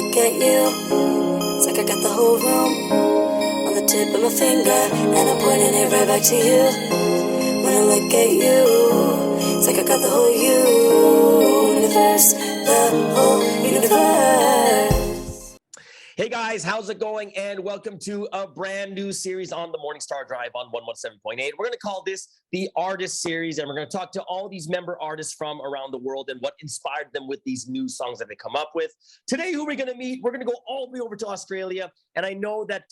look at you, it's like I got the whole room on the tip of my finger, and I'm pointing it right back to you. When I look at you, it's like I got the whole universe, the whole universe. Hey guys, how's it going? And welcome to a brand new series on the Morning Star Drive on 117.8. We're going to call this the Artist Series, and we're going to talk to all these member artists from around the world and what inspired them with these new songs that they come up with. Today, who we're going to meet, we're going to go all the way over to Australia. And I know that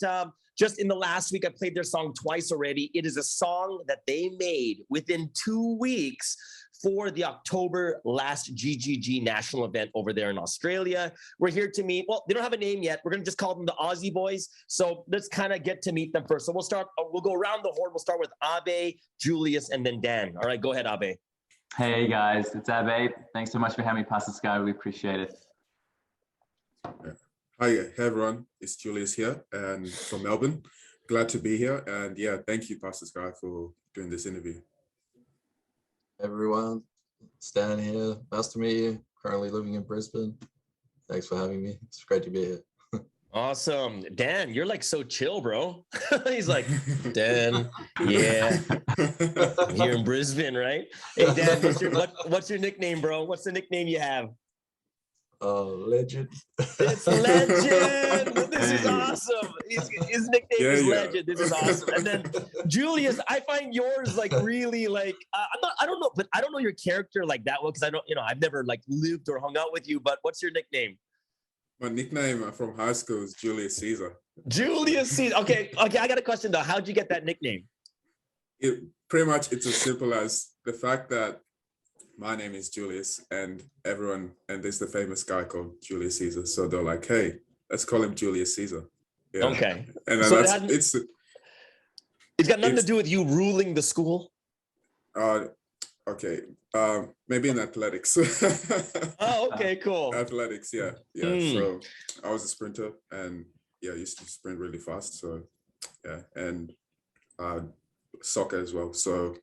just in the last week, I played their song twice already. It is a song that they made within 2 weeks for the October last GGG national event over there in Australia. We're here to meet, well, they don't have a name yet. We're going to just call them the Aussie Boys. So let's kind of get to meet them first. So we'll go around the horn. We'll start with Abe, Julius, and then Dan. All right, go ahead, Abe. Hey guys, it's Abe. Thanks so much for having me, Pastor Sky. We appreciate it. Hi, hey everyone. It's Julius here and from Melbourne. Glad to be here. And yeah, thank you, Pastor Sky, for doing this interview. Everyone, Stan here. Nice to meet you. Currently living in Brisbane. Thanks for having me. It's great to be here. Awesome. Dan, you're like so chill, bro. He's like, Dan, yeah. Here in Brisbane, right? Hey, Dan, what's your nickname, bro? What's the nickname you have? Legend. It's Legend. This is awesome. His nickname is Legend. This is awesome. And then Julius, I find yours like really like I don't know your character like that well because I've never like lived or hung out with you. But what's your nickname? My nickname from high school is Julius Caesar. Julius Caesar. Okay. I got a question though. How'd you get that nickname? It's as simple as the fact that my name is Julius and there's the famous guy called Julius Caesar. So they're like, hey, let's call him Julius Caesar. Yeah. Okay. And so it's got nothing to do with you ruling the school? Okay. Maybe in athletics. Oh, okay, cool. Athletics, yeah. So I was a sprinter and I used to sprint really fast. So yeah, and soccer as well. So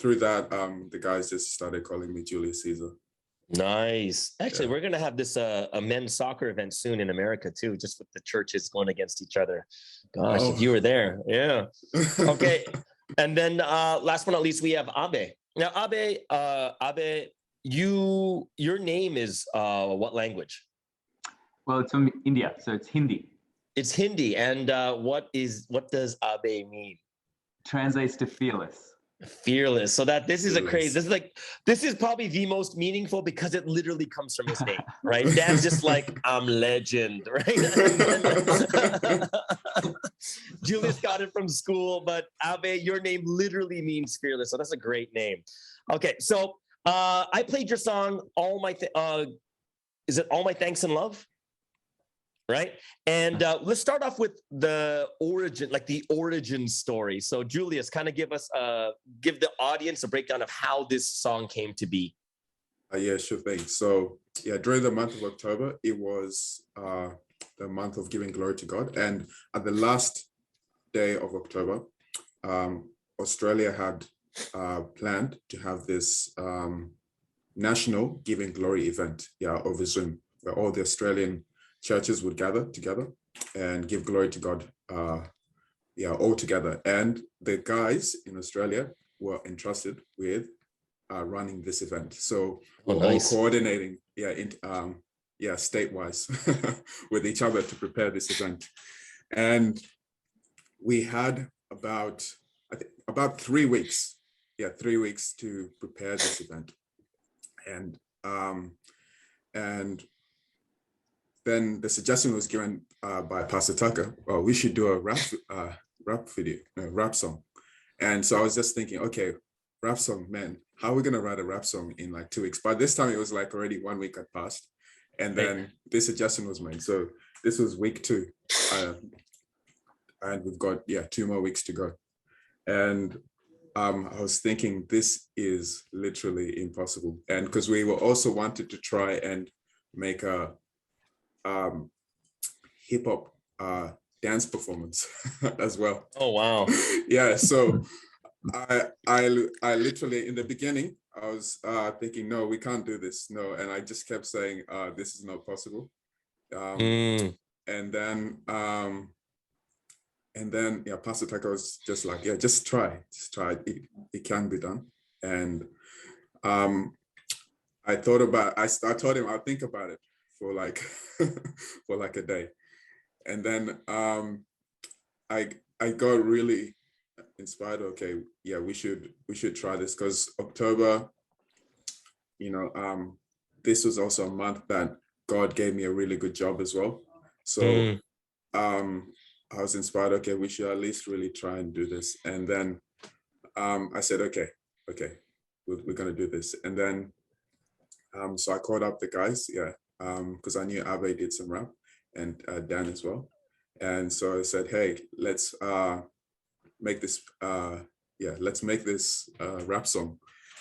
through that, the guys just started calling me Julius Caesar. Nice. Actually, we're going to have this a men's soccer event soon in America too, just with the churches going against each other. Gosh, if you were there. Yeah. Okay. And then last but not least, we have Abe. Now, Abe, your name is what language? Well, it's from India, so it's Hindi. It's Hindi. And what does Abe mean? Translates to fearless. Fearless. So that this is this is probably the most meaningful because it literally comes from his name, right? Dan's just like, I'm Legend, right? Julius got it from school, but Abe, your name literally means fearless. So that's a great name. Okay, so I played your song, All My Thanks and Love? Right? And let's start off with the origin story. So Julius, kind of give the audience a breakdown of how this song came to be. Yeah, sure thing. So during the month of October, it was the month of giving glory to God. And at the last day of October, Australia had planned to have this national giving glory event over Zoom, where all the Australian churches would gather together and give glory to God, all together. And the guys in Australia were entrusted with running this event. So we're all coordinating, statewise with each other to prepare this event. And we had about 3 weeks, 3 weeks to prepare this event. And then the suggestion was given by Pastor Tucker, well, we should do a rap song. And so I was just thinking, okay, rap song, man, how are we going to write a rap song in like 2 weeks? But this time it was like already 1 week had passed. And then this suggestion was made. So this was week 2. And we've got, 2 more weeks to go. And I was thinking this is literally impossible. And because we were also wanted to try and make a hip hop dance performance as well. Oh wow! So I literally in the beginning I was thinking, no, we can't do this. No. And I just kept saying, this is not possible. Mm. And then, yeah, Pastor Taka was just like, yeah, just try. It can be done. And I told him I'll think about it for like for like a day. And then I got really inspired. Okay, yeah, we should try this, because October, this was also a month that God gave me a really good job as well. So I was inspired. Okay, we should at least really try and do this. And then I said, okay, we're gonna do this. And then so I called up the guys, yeah, because I knew Abe did some rap, and Dan as well. And so I said, hey, let's make this rap song.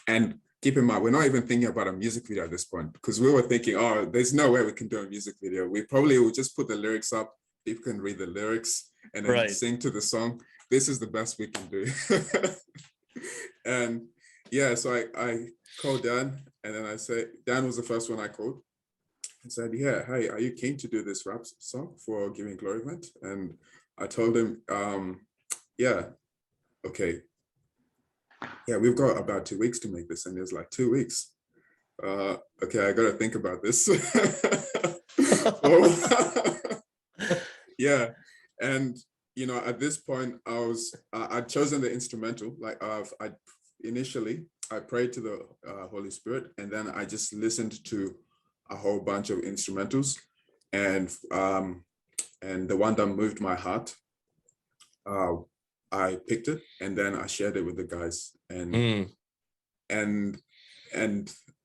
And keep in mind, we're not even thinking about a music video at this point, because we were thinking, oh, there's no way we can do a music video. We probably will just put the lyrics up, people can read the lyrics and then sing to the song. This is the best we can do. And yeah, so I called Dan, and then I said, Dan was the first one I called. I said, yeah, hey, are you keen to do this rap song for Giving Glory event? And I told him, yeah, okay. Yeah, we've got about 2 weeks to make this. And he was like, 2 weeks? Okay, I gotta think about this. Yeah, and at this point, I'd chosen the instrumental. Like initially, I prayed to the Holy Spirit, and then I just listened to a whole bunch of instrumentals, and the one that moved my heart, I picked it, and then I shared it with the guys, and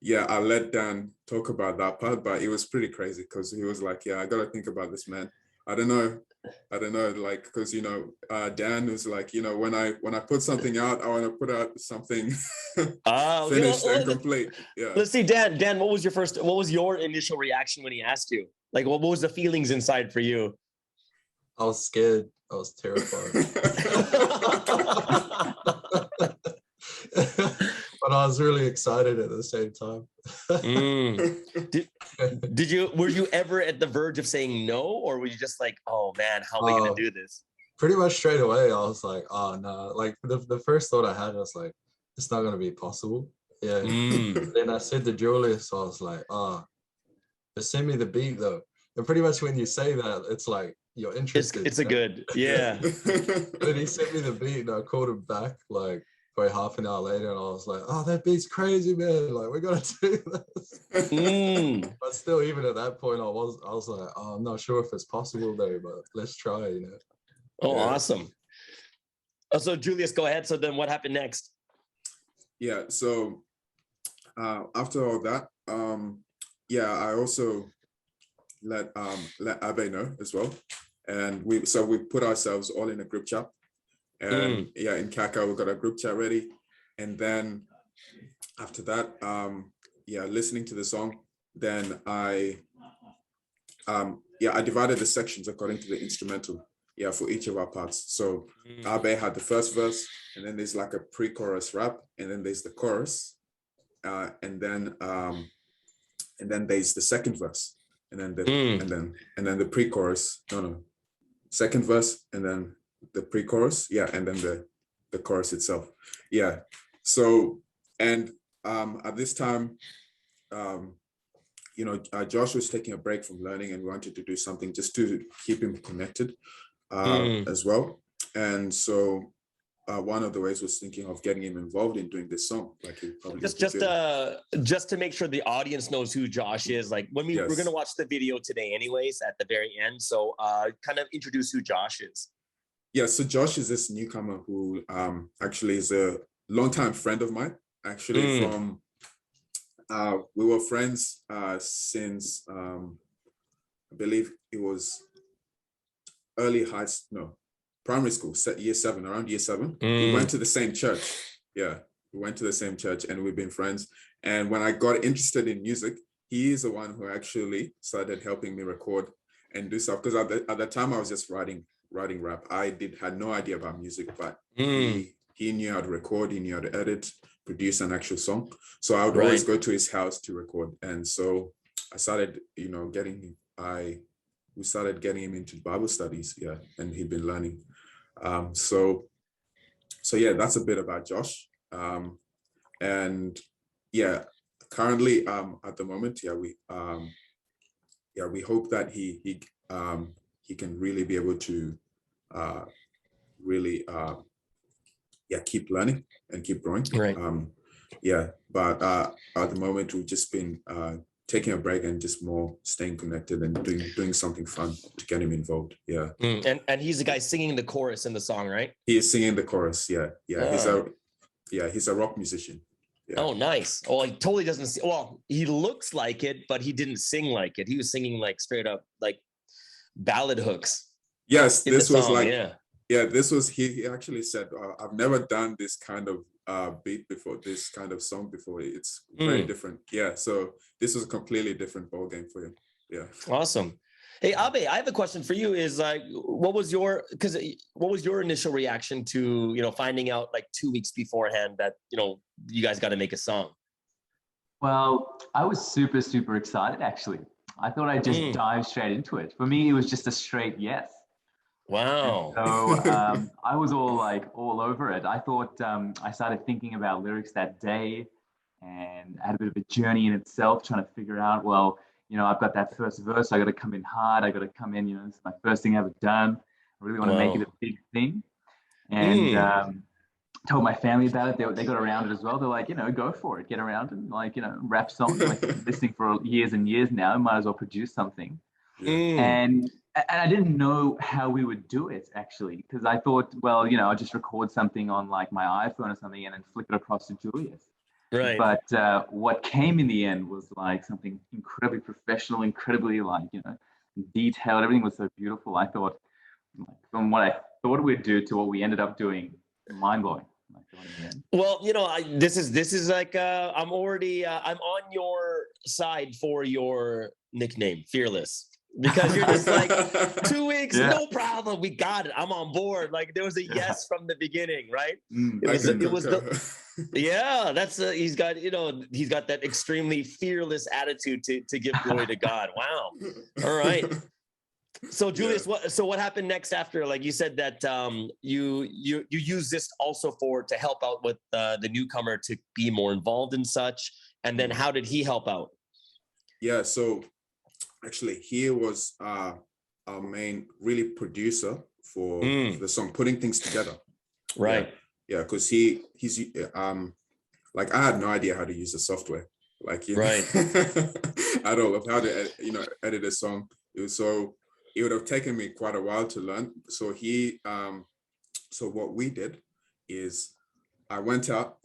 yeah, I let Dan talk about that part, but it was pretty crazy, because he was like, yeah, I gotta think about this, man. I don't know, like, because Dan was like, when I put something out, I want to put out something finished and complete. Yeah. Let's see, Dan, what was your initial reaction when he asked you? Like, what was the feelings inside for you? I was scared. I was terrified. But I was really excited at the same time. Were you ever at the verge of saying no, or were you just like, oh man, how are we gonna do this? Pretty much straight away, I was like, oh no. Like the first thought I had was like, it's not gonna be possible. Yeah. Then I said to Julius, I was like, just send me the beat though. And pretty much when you say that, it's like you're interested. It's a good, yeah. Then he sent me the beat, and I called him back like probably half an hour later, and I was like, oh, that beat's crazy, man. Like, we gotta do this. But still, even at that point, I was like, oh, I'm not sure if it's possible though, but let's try, Oh, yeah. Awesome. So Julius, go ahead. So then what happened next? Yeah, so after all that, I also let Abe know as well. And we put ourselves all in a group chat. And in Kaka, we got a group chat ready. And then after that, listening to the song, then I divided the sections according to the instrumental, for each of our parts. So Abe had the first verse, and then there's like a pre-chorus rap, and then there's the chorus, and then there's the second verse, and then the pre-chorus. Second verse, and then the pre-chorus, and then the chorus itself. Yeah. So, and at this time, Josh was taking a break from learning, and we wanted to do something just to keep him connected as well. And so one of the ways was thinking of getting him involved in doing this song. Like he probably just to make sure the audience knows who Josh is. Like when we're going to watch the video today anyways at the very end. So kind of introduce who Josh is. Yeah, so Josh is this newcomer who actually is a longtime friend of mine, actually from, we were friends since, I believe it was primary school, year 7, around year 7. We went to the same church. Yeah, we went to the same church, and we've been friends. And when I got interested in music, he is the one who actually started helping me record and do stuff. Because at the time I was just writing rap. I had no idea about music, but he knew how to record, he knew how to edit, produce an actual song. So I would always go to his house to record. And so I started, we started getting him into Bible studies. Yeah. And he'd been learning. So yeah, that's a bit about Josh. And yeah, currently at the moment, we hope that he can really be able to really keep learning and keep growing. Right. But at the moment we've just been taking a break and just more staying connected and doing something fun to get him involved. Yeah. And he's the guy singing the chorus in the song, right? He is singing the chorus. Yeah. He's a rock musician. Yeah. Oh, nice. Well, he totally doesn't. Well, he looks like it, but he didn't sing like it. He was singing like straight up like ballad hooks. Yes, this was song, like this was he actually said, I've never done this kind of beat before, this kind of song before. It's very different. Yeah, so this was a completely different ball game for him. Yeah. Awesome. Hey, Abe, I have a question for you. Is like, what was your initial reaction to, finding out like 2 weeks beforehand that, you guys got to make a song? Well, I was super, super excited, actually. I thought I'd just dive straight into it. For me, it was just a straight yes. Wow. And so I was all over it. I thought I started thinking about lyrics that day, and I had a bit of a journey in itself, trying to figure out, well, I've got that first verse. I got to come in hard. I got to come in, this is my first thing I've ever done. I really want to make it a big thing. And told my family about it. They got around it as well. They're like, go for it, get around it. Rap song, listening for years and years now. Might as well produce something. And I didn't know how we would do it, actually, because I thought, well, I'll just record something on like my iPhone or something and then flick it across to Julius. Right. But what came in the end was like something incredibly professional, incredibly detailed. Everything was so beautiful. I thought, from what I thought we'd do to what we ended up doing, mind blowing. Well, this is like I'm already I'm on your side for your nickname, Fearless. Because you're just like 2 weeks, no problem, we got it. I'm on board. Like there was a yes from the beginning, right? That's he's got that extremely fearless attitude to give glory to God. Wow. All right. So Julius, what happened next after? Like you said that you use this also to help out with the newcomer to be more involved in such, and then how did he help out? Yeah, so actually, he was our main really producer for the song, putting things together. Right. Yeah, because he's like, I had no idea how to use the software. Like, right. I don't know how to edit a song. It would have taken me quite a while to learn. So so what we did is I went out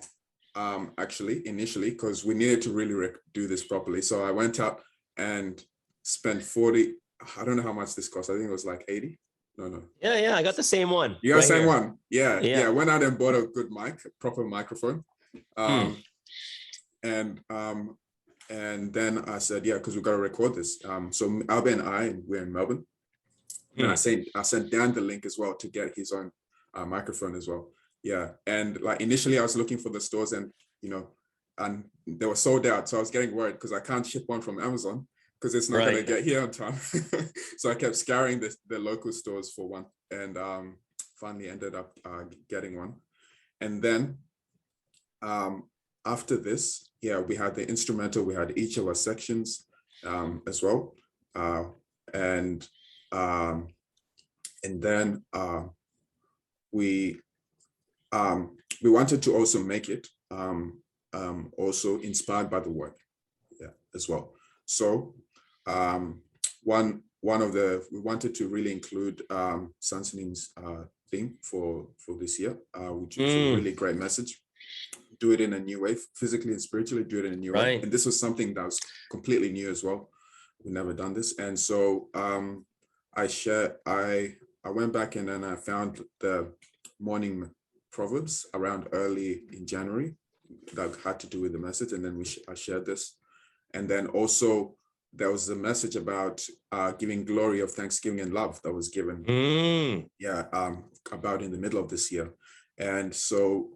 actually initially because we needed to really do this properly. So I went out and spent 40, I don't know how much this cost. I think it was like 80. No. Yeah, I got the same one. You got the same one? Yeah. I went out and bought a good proper microphone. And then I said, because we got to record this. So Albert and we're in Melbourne. And I sent Dan the link as well to get his own microphone as well. Yeah. And like initially I was looking for the stores and they were sold out. So I was getting worried because I can't ship one from Amazon because it's not going to get here on time. So I kept scouring the local stores for one and finally ended up getting one. And then after this, we had the instrumental, we had each of our sections as well. And then we wanted to also make it also inspired by the word as well. So we wanted to really include Sansonin's theme for this year, which is a really great message. Do it in a new way, physically and spiritually, do it in a new way. And this was something that was completely new as well. We've never done this. And so I went back in and I found the morning proverbs around early in January that had to do with the message. And then I shared this. And then also there was a message about giving glory of thanksgiving and love that was given. About in the middle of this year. And so,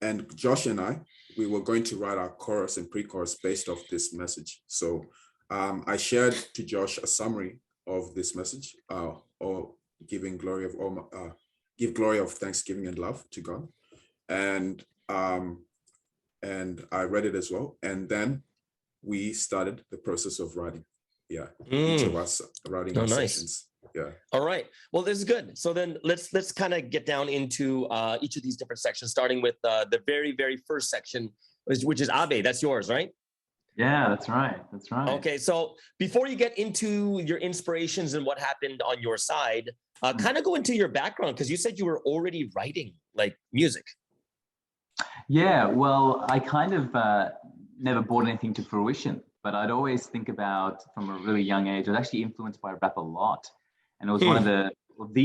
and Josh and we were going to write our chorus and pre-chorus based off this message. So I shared to Josh a summary of this message, or giving glory of give glory of thanksgiving and love to God, and I read it as well, and then we started the process of writing. Yeah, each of us writing our sessions. Yeah. All right. Well, this is good. So then let's kind of get down into each of these different sections, starting with the very, very first section, which is Abe. That's yours, right? Yeah, that's right. That's right. Okay. So before you get into your inspirations and what happened on your side, kind of go into your background, because you said you were already writing like music. Yeah, well, I kind of never brought anything to fruition, but I'd always think about from a really young age. I was actually influenced by rap a lot, and it was one of the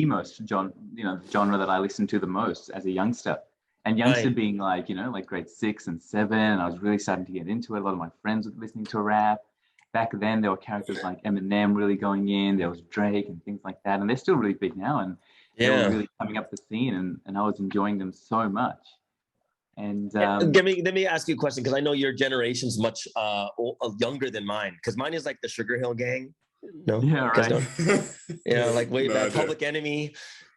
most genre that I listened to the most as a youngster. And youngster being like, like grade 6 and 7, and I was really starting to get into it. A lot of my friends were listening to rap. Back then, there were characters like Eminem really going in. There was Drake and things like that, and they're still really big now, and they were really coming up the scene, and I was enjoying them so much. And let me ask you a question, because I know your generation's much younger than mine, because mine is like the Sugar Hill Gang. No, yeah, right. Yeah, like way back, Public Enemy.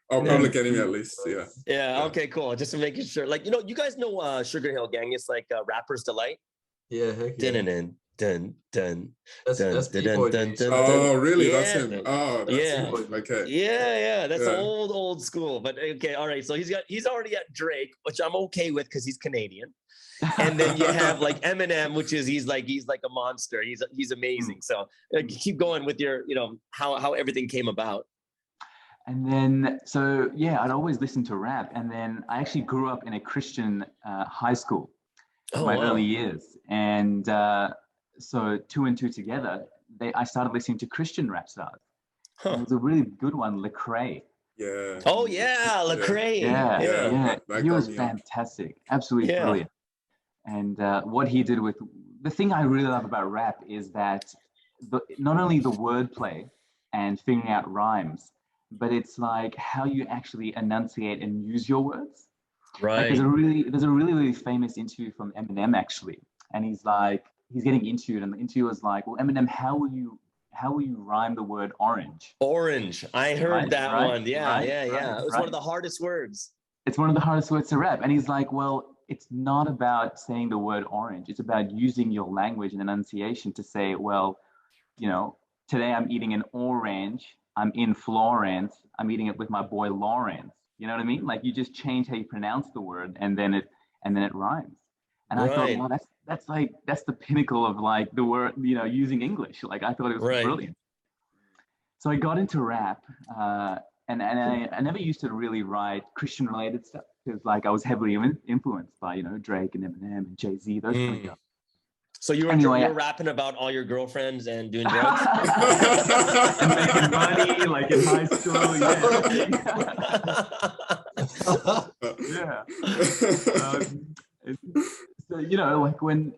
Oh, Public Enemy at least, yeah. Yeah. Okay. Cool. Just to making sure, like, you guys know Sugar Hill Gang. It's like Rapper's Delight. Yeah. Heck yeah. That's B-boy days. Oh, really? Yeah. That's him. Oh, that's him. Okay. Yeah. That's old school. But okay, all right. So he's already got Drake, which I'm okay with because he's Canadian. And then you have like Eminem, which is he's like a monster. He's amazing. So keep going with your how everything came about. And then, so yeah, I'd always listen to rap. And then I actually grew up in a Christian high school in my early years. And so 2 and 2 together, I started listening to Christian rap stars. It was a really good one, Lecrae. Yeah. Oh yeah, Lecrae. Yeah. He was fantastic, absolutely brilliant. And what he did with the thing I really love about rap is that not only the wordplay and figuring out rhymes, but it's like how you actually enunciate and use your words. Right. Like there's a really famous interview from Eminem actually, and he's getting interviewed, and the interviewer like, well, Eminem, how will you rhyme the word orange? Orange. I heard that one. Yeah. It was one of the hardest words. It's one of the hardest words to rap. And he's like, well, it's not about saying the word orange. It's about using your language and enunciation to say, well, today I'm eating an orange. I'm in Florence. I'm eating it with my boy Lawrence. You know what I mean? Like you just change how you pronounce the word, and then it rhymes. And I thought, well, that's the pinnacle of like the word, using English. Like I thought it was brilliant. So I got into rap, and I never used to really write Christian related stuff because like I was heavily influenced by Drake and Eminem and Jay-Z, those kind of guys. So you were rapping about all your girlfriends and doing drugs? And making money, like in high school,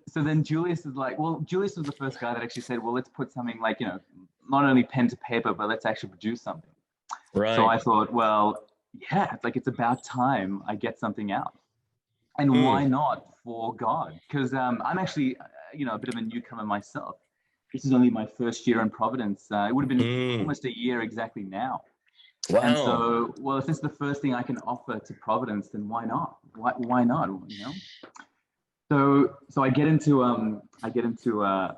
So then Julius is like, well, Julius was the first guy that actually said, well, let's put something like, not only pen to paper, but let's actually produce something. Right. So I thought, well, yeah, it's about time I get something out. And why not for God? Because I'm actually, a bit of a newcomer myself. This is only my first year in Providence. It would have been almost a year exactly now. Wow. And so, well, if this is the first thing I can offer to Providence, then why not? Why not? So I get into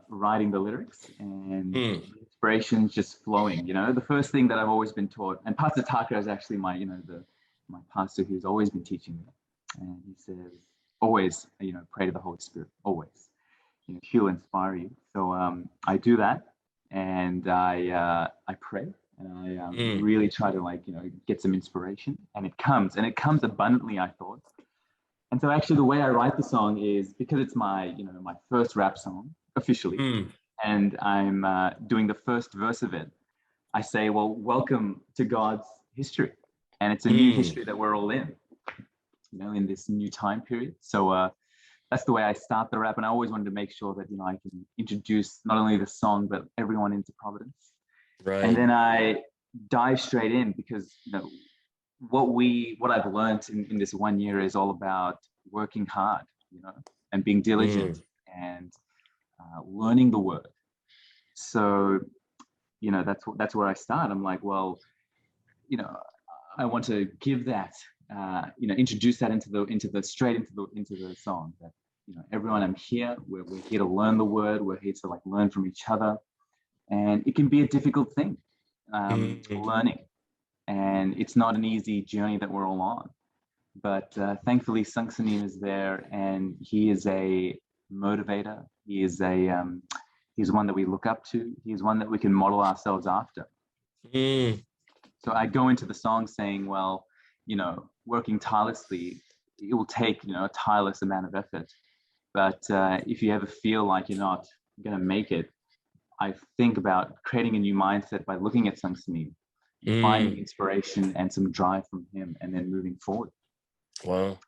writing the lyrics, and inspiration's just flowing. The first thing that I've always been taught, and Pastor Tucker is actually my pastor who's always been teaching me, and he says always pray to the Holy Spirit, always. He'll inspire you. So I do that, and I pray, and I really try to get some inspiration, and it comes abundantly, I thought. And so actually the way I write the song is because it's my my first rap song officially, and I'm doing the first verse of it. I say, well, welcome to God's history, and it's a new history that we're all in, in this new time period. So that's the way I start the rap, and I always wanted to make sure that I can introduce not only the song but everyone into Providence. Right. And then I dive straight in because what I've learned in this 1 year is all about working hard, and being diligent and learning the word. So, that's where I start. I'm like, well, I want to give that, introduce that into the song. That everyone, I'm here. We're here to learn the word. We're here to like learn from each other, and it can be a difficult thing, learning, and it's not an easy journey that we're all on. But thankfully, Sangsanim is there, and he is a motivator. He is he's one that we look up to. He's one that we can model ourselves after. So I go into the song saying, well, working tirelessly, it will take, a tireless amount of effort. But if you ever feel like you're not going to make it, I think about creating a new mindset by looking at Sangsanim, finding inspiration and some drive from him, and then moving forward. Wow.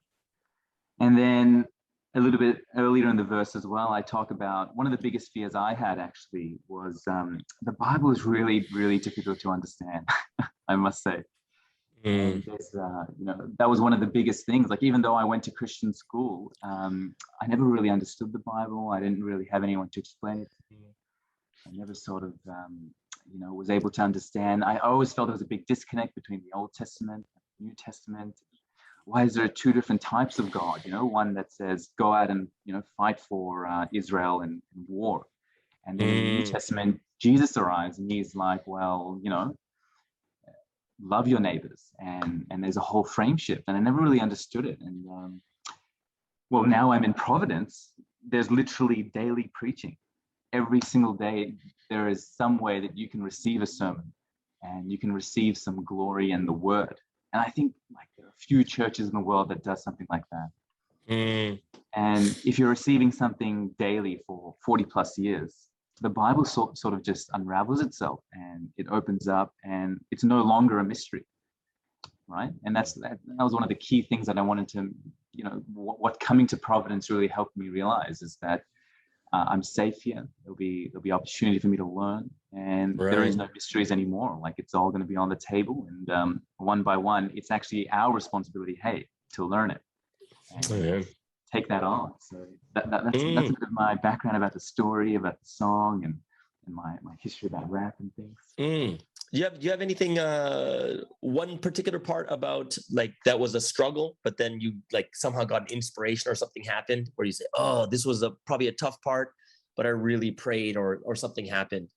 And then a little bit earlier in the verse as well, I talk about one of the biggest fears I had actually was the Bible is really, really difficult to understand, I must say. And that was one of the biggest things. Like, even though I went to Christian school, I never really understood the Bible. I didn't really have anyone to explain it to me. I never sort of, was able to understand. I always felt there was a big disconnect between the Old Testament and the New Testament. Why is there two different types of God? One that says go out and fight for Israel and war, and then in the New Testament, Jesus arrives and he's like, well, love your neighbors, and there's a whole frame shift, and I never really understood it. And well, now I'm in Providence. There's literally daily preaching. Every single day, there is some way that you can receive a sermon, and you can receive some glory in the word. And I think like there are a few churches in the world that does something like that. And if you're receiving something daily for 40 plus years, the Bible sort of just unravels itself, and it opens up, and it's no longer a mystery, right? And that was one of the key things that I wanted to, what coming to Providence really helped me realize is that I'm safe here. There'll be opportunity for me to learn, and there is no mysteries anymore. Like, it's all going to be on the table, and one by one, it's actually our responsibility, to learn it and take that on. So that's a bit of my background about the story, about the song, and my history about rap and things. Do you have anything, one particular part about like that was a struggle, but then you like somehow got an inspiration or something happened where you say, oh, this was probably a tough part, but I really prayed or something happened?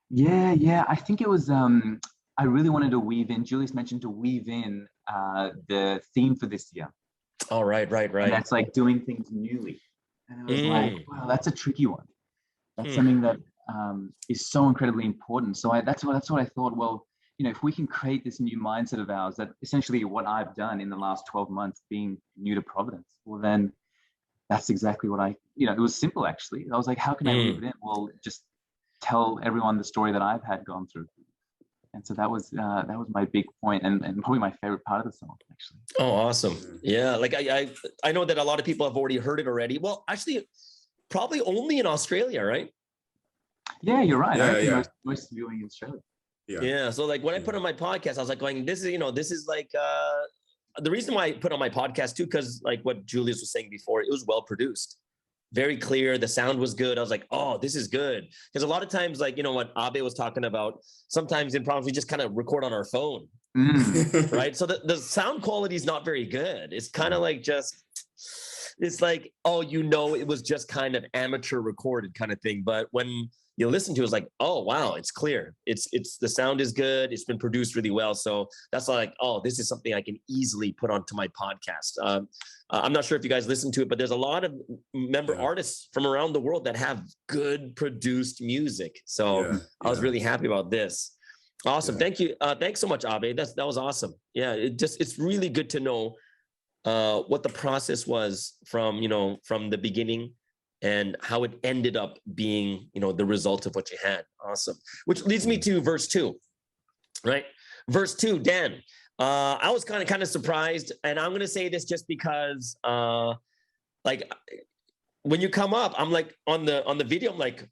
Yeah. I think it was, I really wanted to weave in, Julius mentioned to weave in the theme for this year. Oh, right. And that's like doing things newly. And I was like, wow, that's a tricky one. That's something that is so incredibly important. So that's what I thought. Well, if we can create this new mindset of ours, that essentially what I've done in the last 12 months being new to Providence, well, then that's exactly what it was simple, actually. I was like, how can I weave it in? Well, just tell everyone the story that I've had gone through. And so that was my big point, and probably my favorite part of the song, actually. Oh, awesome. Yeah. Like I know that a lot of people have already heard it already. Well, actually, probably only in Australia, right? Yeah, you're right. I think most viewing in Australia. Yeah. So like when I put on my podcast, I was like going, this is like the reason why I put on my podcast too, because like what Julius was saying before, it was well produced, very clear. The sound was good. I was like, oh, this is good. Because a lot of times, like, what Abe was talking about, sometimes in problems we just kind of record on our phone, right? So the sound quality is not very good. It's kind of like it's like, oh, it was just kind of amateur recorded kind of thing. But when you listen to it, it's like, oh, wow, it's clear. It's the sound is good. It's been produced really well. So that's like, oh, this is something I can easily put onto my podcast. I'm not sure if you guys listen to it, but there's a lot of member artists from around the world that have good produced music. So I was really happy about this. Awesome. Thank you. Thanks so much, Abe. That was awesome. Yeah, it's really good to know what the process was from the beginning and how it ended up being, the result of what you had. Awesome. Which leads me to verse 2, right? Verse 2, Dan, I was kind of surprised, and I'm going to say this just because, like, when you come up, I'm like on the video, I'm like,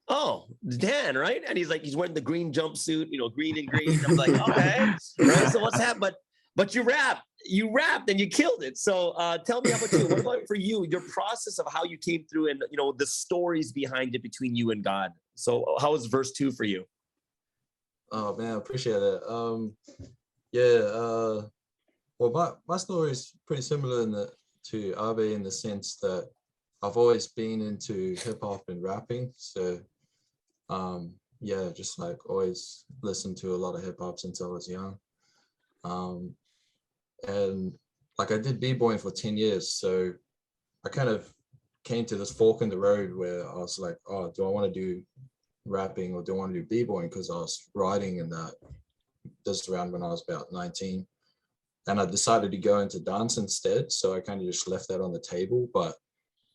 oh, Dan, right? And he's wearing the green jumpsuit, green and green. I'm like, okay, right? So what's happened? But but you rapped and you killed it. So tell me about you. What about for you, your process of how you came through and, you know, the stories behind it between you and God. So how was verse 2 for you? Oh man, I appreciate it. Well, my story is pretty similar to Abe in the sense that I've always been into hip hop and rapping. So just like always listened to a lot of hip hop since I was young. And like I did b-boying for 10 years. So I kind of came to this fork in the road where I was like, oh, do I want to do rapping or do I want to do b-boying? Because I was writing in that this around when I was about 19. And I decided to go into dance instead. So I kind of just left that on the table, but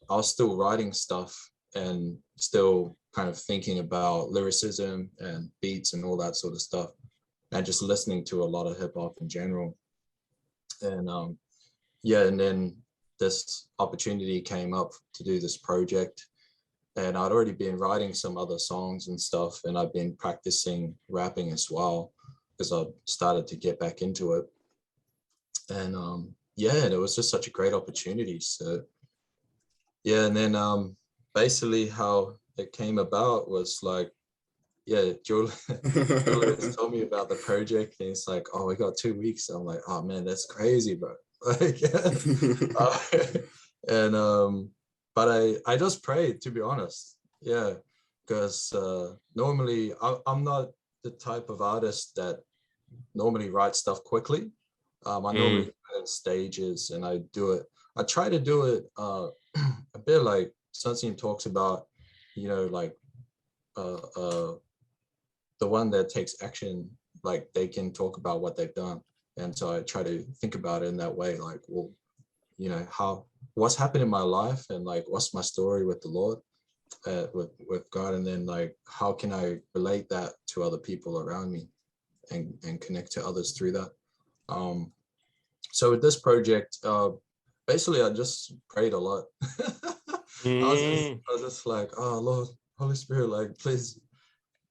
I was still writing stuff and still kind of thinking about lyricism and beats and all that sort of stuff. And just listening to a lot of hip hop in general. And and then this opportunity came up to do this project. And I'd already been writing some other songs and stuff. And I've been practicing rapping as well because I started to get back into it. And it was just such a great opportunity. So and then basically how it came about was like, Julius told me about the project and it's like, oh, we got 2 weeks. I'm like, oh man, that's crazy, bro. Like, but I just prayed, to be honest. Yeah, because normally I'm not the type of artist that normally writes stuff quickly. I normally do it in stages and I do it. I try to do it a bit like Sunstein talks about, you know, like the one that takes action, like they can talk about what they've done. And so I try to think about it in that way, like, well, you know, what's happened in my life and like, what's my story with the Lord, with God? And then like, how can I relate that to other people around me and connect to others through that? So with this project, basically I just prayed a lot. I was just like, oh Lord, Holy Spirit, like, please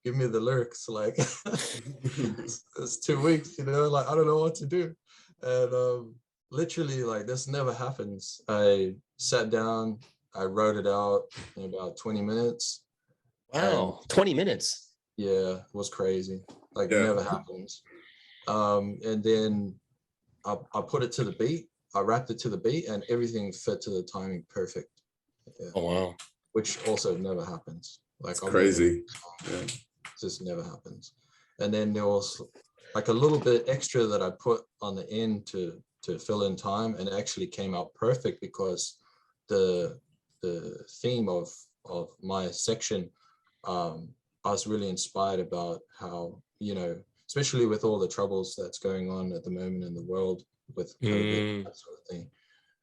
give me the lyrics. Like, it's 2 weeks, you know, like I don't know what to do. And literally, like, this never happens. I sat down, I wrote it out in about 20 minutes. Wow, 20 minutes. Yeah, it was crazy. Like, it never happens. And then I put it to the beat. I wrapped it to the beat, and everything fit to the timing perfect. Yeah. Oh wow! Which also never happens. Like, it's crazy. It just never happens. And then there was like a little bit extra that I put on the end to fill in time, and it actually came out perfect because the theme of my section, I was really inspired about how, you know, especially with all the troubles that's going on at the moment in the world with COVID, that sort of thing.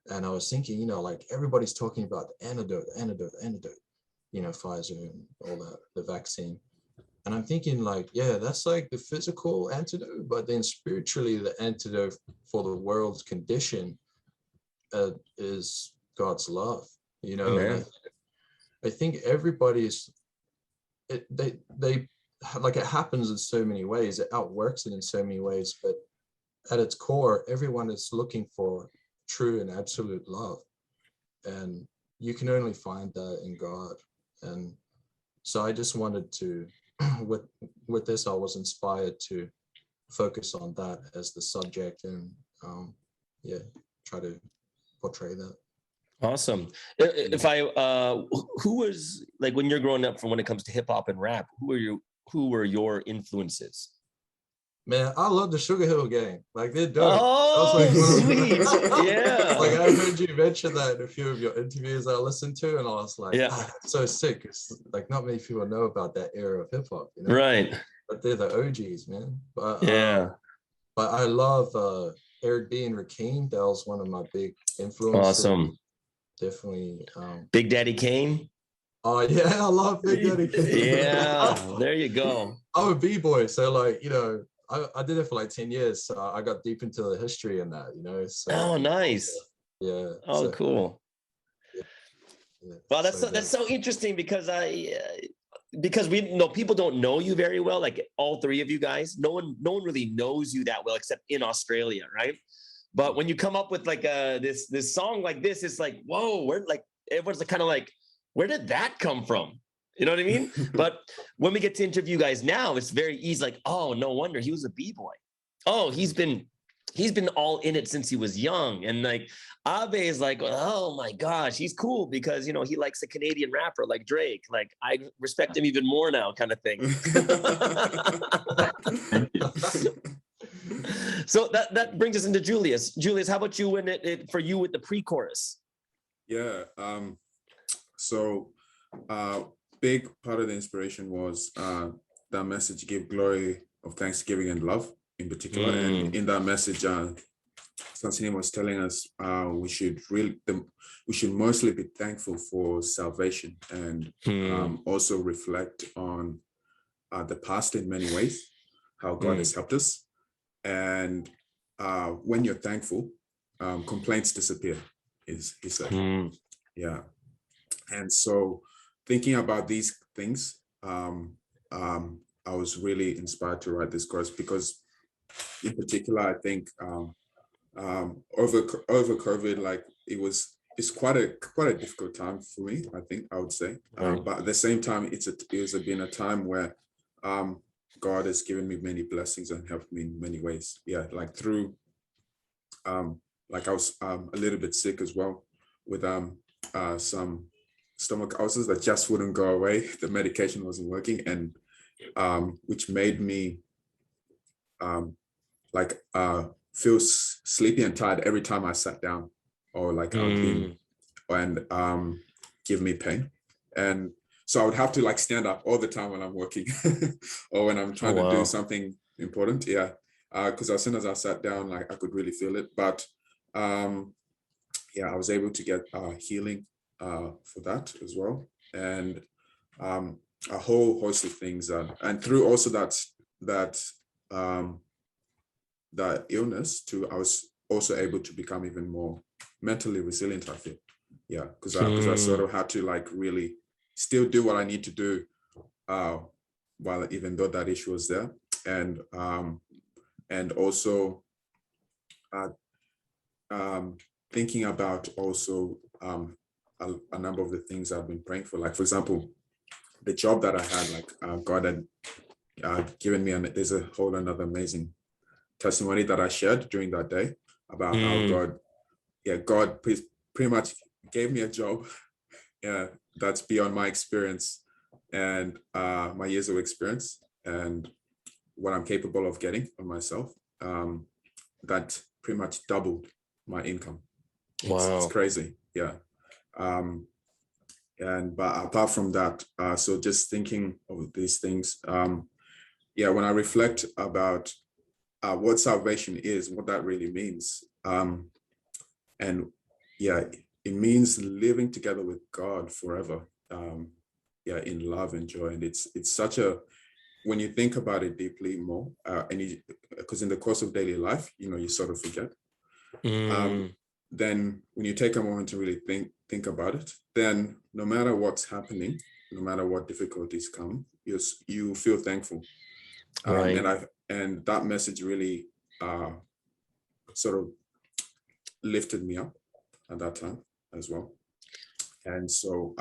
And I was thinking, you know, like everybody's talking about the antidote, you know, Pfizer and all that, the vaccine. And I'm thinking like, yeah, that's like the physical antidote, but then spiritually the antidote for the world's condition is God's love, you know. And I think everybody's, they like, it happens in so many ways, it outworks it in so many ways, but at its core, everyone is looking for true and absolute love. And you can only find that in God. And so I just wanted to, with this, I was inspired to focus on that as the subject and try to portray that. Awesome. If I who was, like, when you're growing up, from when it comes to hip hop and rap, who were your influences? Man, I love the Sugar Hill Gang. Like, they're dope. Oh, like, sweet. Yeah. Like, I heard you mention that in a few of your interviews I listened to, and I was like, that's so sick. It's like not many people know about that era of hip hop, you know? Right. But they're the OGs, man. But but I love Eric B. and Rakim. That was one of my big influences. Awesome. Definitely. Big Daddy Kane. Oh yeah, I love Big Daddy Kane. Yeah, there you go. I'm a b-boy, so like, you know, I did it for like 10 years, so I got deep into the history and that, you know. So, oh, nice. Yeah. Oh, so, cool. yeah. Well, that's so interesting because because we know people don't know you very well, like all three of you guys. No one really knows you that well except in Australia, right? But when you come up with like this song like this, it's like, whoa, where, like, everyone's kind of like, where did that come from? You know what I mean? But when we get to interview guys now, it's very easy. Like, oh, no wonder he was a b-boy. Oh, he's been all in it since he was young. And like Ave is like, oh my gosh, he's cool because, you know, he likes a Canadian rapper like Drake. Like, I respect him even more now, kind of thing. Thank you. So that brings us into Julius. Julius, how about you when for you with the pre-chorus? Yeah. So big part of the inspiration was that message, give glory of thanksgiving and love in particular. And in that message, Sansini was telling us we should mostly be thankful for salvation and also reflect on the past in many ways, how God has helped us. And when you're thankful, complaints disappear, he said. Yeah. And so thinking about these things, I was really inspired to write this course because in particular, I think over COVID, like it's quite a difficult time for me, I think I would say. But at the same time, it's been a time where God has given me many blessings and helped me in many ways. Yeah, like through like I was a little bit sick as well with some stomach ulcers that just wouldn't go away. The medication wasn't working, and which made me feel sleepy and tired every time I sat down, or like I would be, and give me pain. And so I would have to like stand up all the time when I'm working or when I'm trying to do something important. Yeah. Because as soon as I sat down, like I could really feel it. But yeah, I was able to get healing for that as well. And a whole host of things. And through also that illness too, I was also able to become even more mentally resilient, I feel. Yeah, because I sort of had to like really still do what I need to do while even though that issue was there. And also thinking about also a number of the things I've been praying for. Like, for example, the job that I had, like God had given me, and there's a whole another amazing testimony that I shared during that day about how God pretty much gave me a job that's beyond my experience and my years of experience and what I'm capable of getting on myself. That pretty much doubled my income. It's crazy. Yeah. But apart from that, so just thinking of these things, when I reflect about what salvation is, what that really means, and it means living together with God forever, in love and joy. And it's such a, when you think about it deeply more, because in the course of daily life, you sort of forget. Then when you take a moment to really think about it, then no matter what's happening, no matter what difficulties come, you feel thankful. And that message really sort of lifted me up at that time as well. And so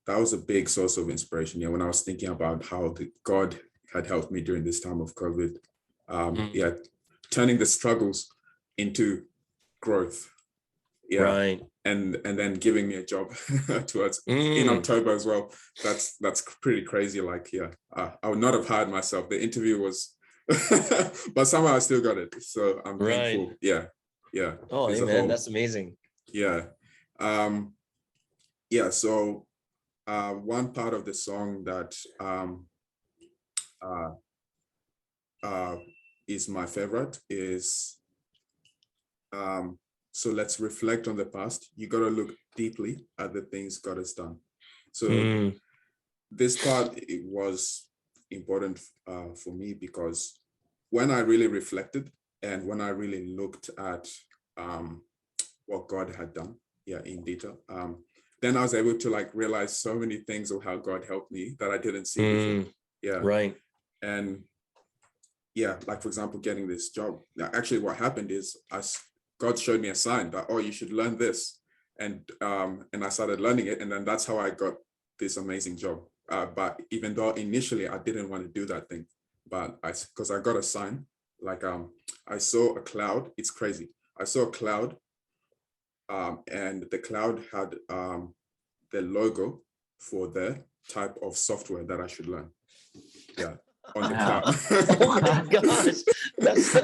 that was a big source of inspiration. When I was thinking about how God had helped me during this time of COVID, turning the struggles into growth. And then giving me a job towards in October as well. That's pretty crazy. Like, I would not have hired myself. The interview was, but somehow I still got it. So I'm thankful. Yeah. Oh, amen. That's amazing. Yeah. So one part of the song that is my favorite is so let's reflect on the past. You got to look deeply at the things God has done. So this part, it was important for me because when I really reflected and when I really looked at what God had done, in detail, then I was able to like realize so many things of how God helped me that I didn't see before. Yeah. Right. And yeah, like for example, getting this job. Now, actually what happened is God showed me a sign that, oh, you should learn this. And I started learning it. And then that's how I got this amazing job. But even though initially I didn't want to do that thing, but because I got a sign, like I saw a cloud. It's crazy. I saw a cloud, and the cloud had the logo for the type of software that I should learn. Yeah, on the cloud. Oh my gosh, that's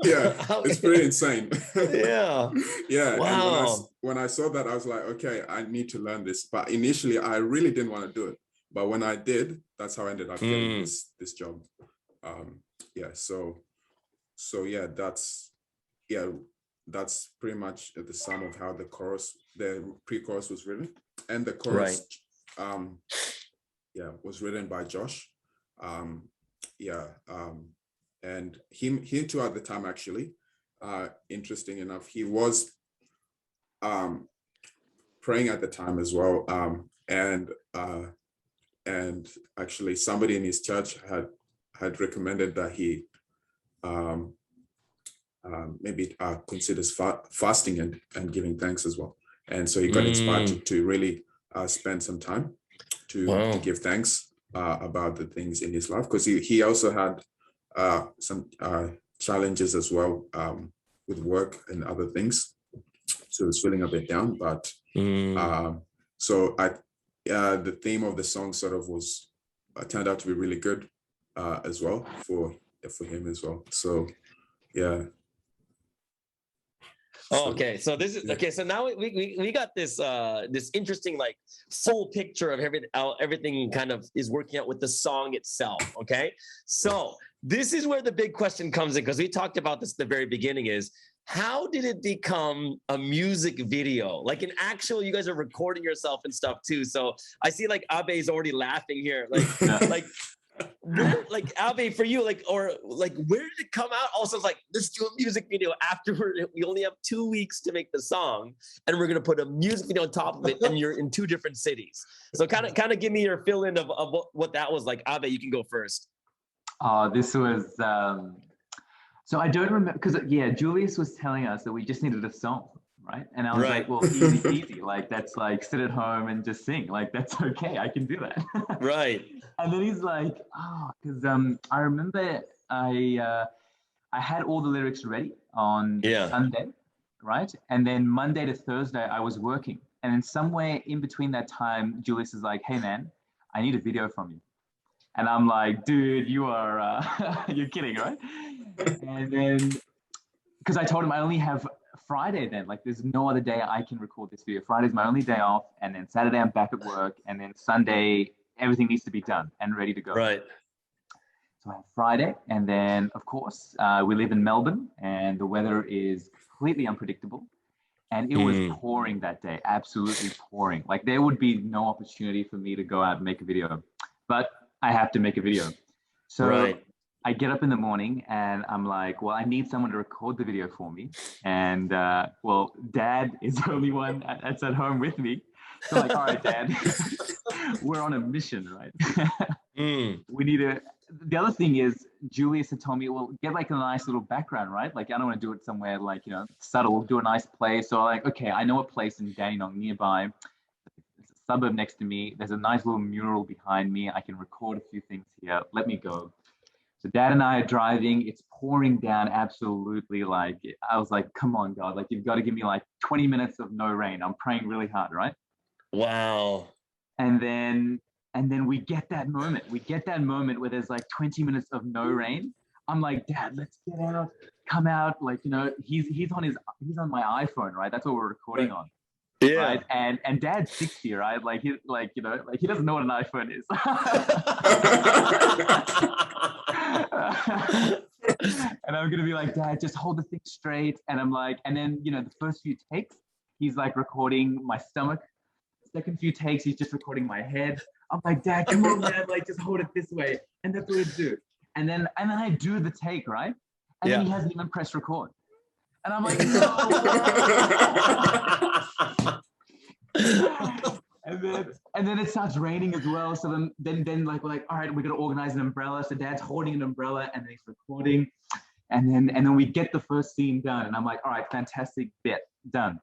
yeah, it's pretty insane. Yeah. Yeah. Wow. And when I saw that, I was like, okay, I need to learn this. But initially, I really didn't want to do it. But when I did, that's how I ended up getting this job. Yeah. So yeah, that's pretty much the sum of how the pre-chorus was written, and the chorus, was written by Josh. And he too at the time, actually, interesting enough, he was praying at the time as well. And actually somebody in his church had recommended that he maybe considers fasting and giving thanks as well. And so he got inspired to really spend some time to give thanks about the things in his life, because he also had some challenges as well with work and other things. So it's feeling a bit down, but so the theme of the song sort of was turned out to be really good as well for him as well. So yeah. Okay, so this is okay. So now we got this this interesting like full picture of everything kind of is working out with the song itself. Okay, so this is where the big question comes in, because we talked about this at the very beginning. Is how did it become a music video? Like an actual, you guys are recording yourself and stuff too. So I see like Abe is already laughing here. Like like Abe, for you, where did it come out? Also, it's like, let's do a music video after we only have 2 weeks to make the song, and we're gonna put a music video on top of it, and you're in 2 different cities. So kind of give me your fill in of what that was like. Abe, you can go first. This was so I don't remember, because Julius was telling us that we just needed a song, right? And I was like, well, easy, like that's like sit at home and just sing, like that's okay, I can do that. Right. And then he's like, because I remember I had all the lyrics ready on Sunday, right? And then Monday to Thursday I was working, and then somewhere in between that time, Julius is like, hey man, I need a video from you. And I'm like, dude, you are you're kidding, right? And then because I told him I only have Friday then, like there's no other day I can record this video. Friday's my only day off, and then Saturday I'm back at work, and then Sunday everything needs to be done and ready to go. Right. So I have Friday, and then of course we live in Melbourne, and the weather is completely unpredictable, and it was pouring that day, absolutely pouring. Like there would be no opportunity for me to go out and make a video, but I have to make a video. So I get up in the morning and I'm like, well, I need someone to record the video for me. And well, Dad is the only one that's at home with me. So I'm like, all right, Dad, we're on a mission, right? We need to. The other thing is, Julius had told me, well, get like a nice little background, right? Like I don't want to do it somewhere like, subtle, do a nice place. So like, okay, I know a place in Dandenong nearby. It's a suburb next to me. There's a nice little mural behind me. I can record a few things here. Let me go. So Dad and I are driving. It's pouring down absolutely. Like I was like, come on, God, like you've got to give me like 20 minutes of no rain. I'm praying really hard, right? Wow. And then we get that moment. We get that moment where there's like 20 minutes of no rain. I'm like, Dad, let's get out, come out. Like, he's on my iPhone, right? That's what we're recording on. Yeah. Right? And Dad's 60, right? Like he doesn't know what an iPhone is. And I'm gonna be like, Dad, just hold the thing straight. And I'm like, and then the first few takes, he's like recording my stomach. Second few takes, he's just recording my head. I'm like, Dad, come on, man, like just hold it this way. And that's what I do. And then I do the take, right? And then he hasn't even pressed record. And I'm like, no. And then it starts raining as well. So then like we're like, all right, we're gonna organize an umbrella. So Dad's holding an umbrella and then he's recording. And then we get the first scene done. And I'm like, all right, fantastic, bit done.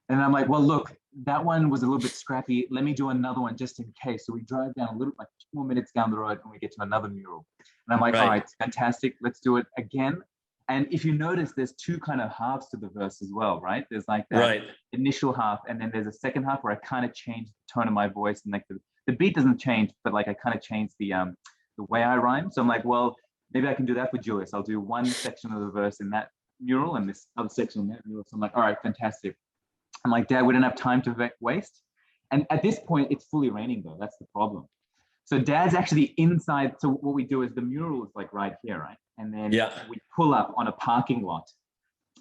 And I'm like, well, look, that one was a little bit scrappy. Let me do another one just in case. So we drive down a little, like 2 more minutes down the road and we get to another mural. And I'm like, all right, fantastic. Let's do it again. And if you notice, there's two kind of halves to the verse as well, right? There's like that initial half, and then there's a second half where I kind of change the tone of my voice, and like the beat doesn't change, but like I kind of change the way I rhyme. So I'm like, well, maybe I can do that for Julius. I'll do one section of the verse in that mural and this other section in that mural. So I'm like, all right, fantastic. I'm like, Dad, we don't have time to waste. And at this point, it's fully raining though. That's the problem. So Dad's actually inside. So what we do is the mural is like right here, right? And then we pull up on a parking lot,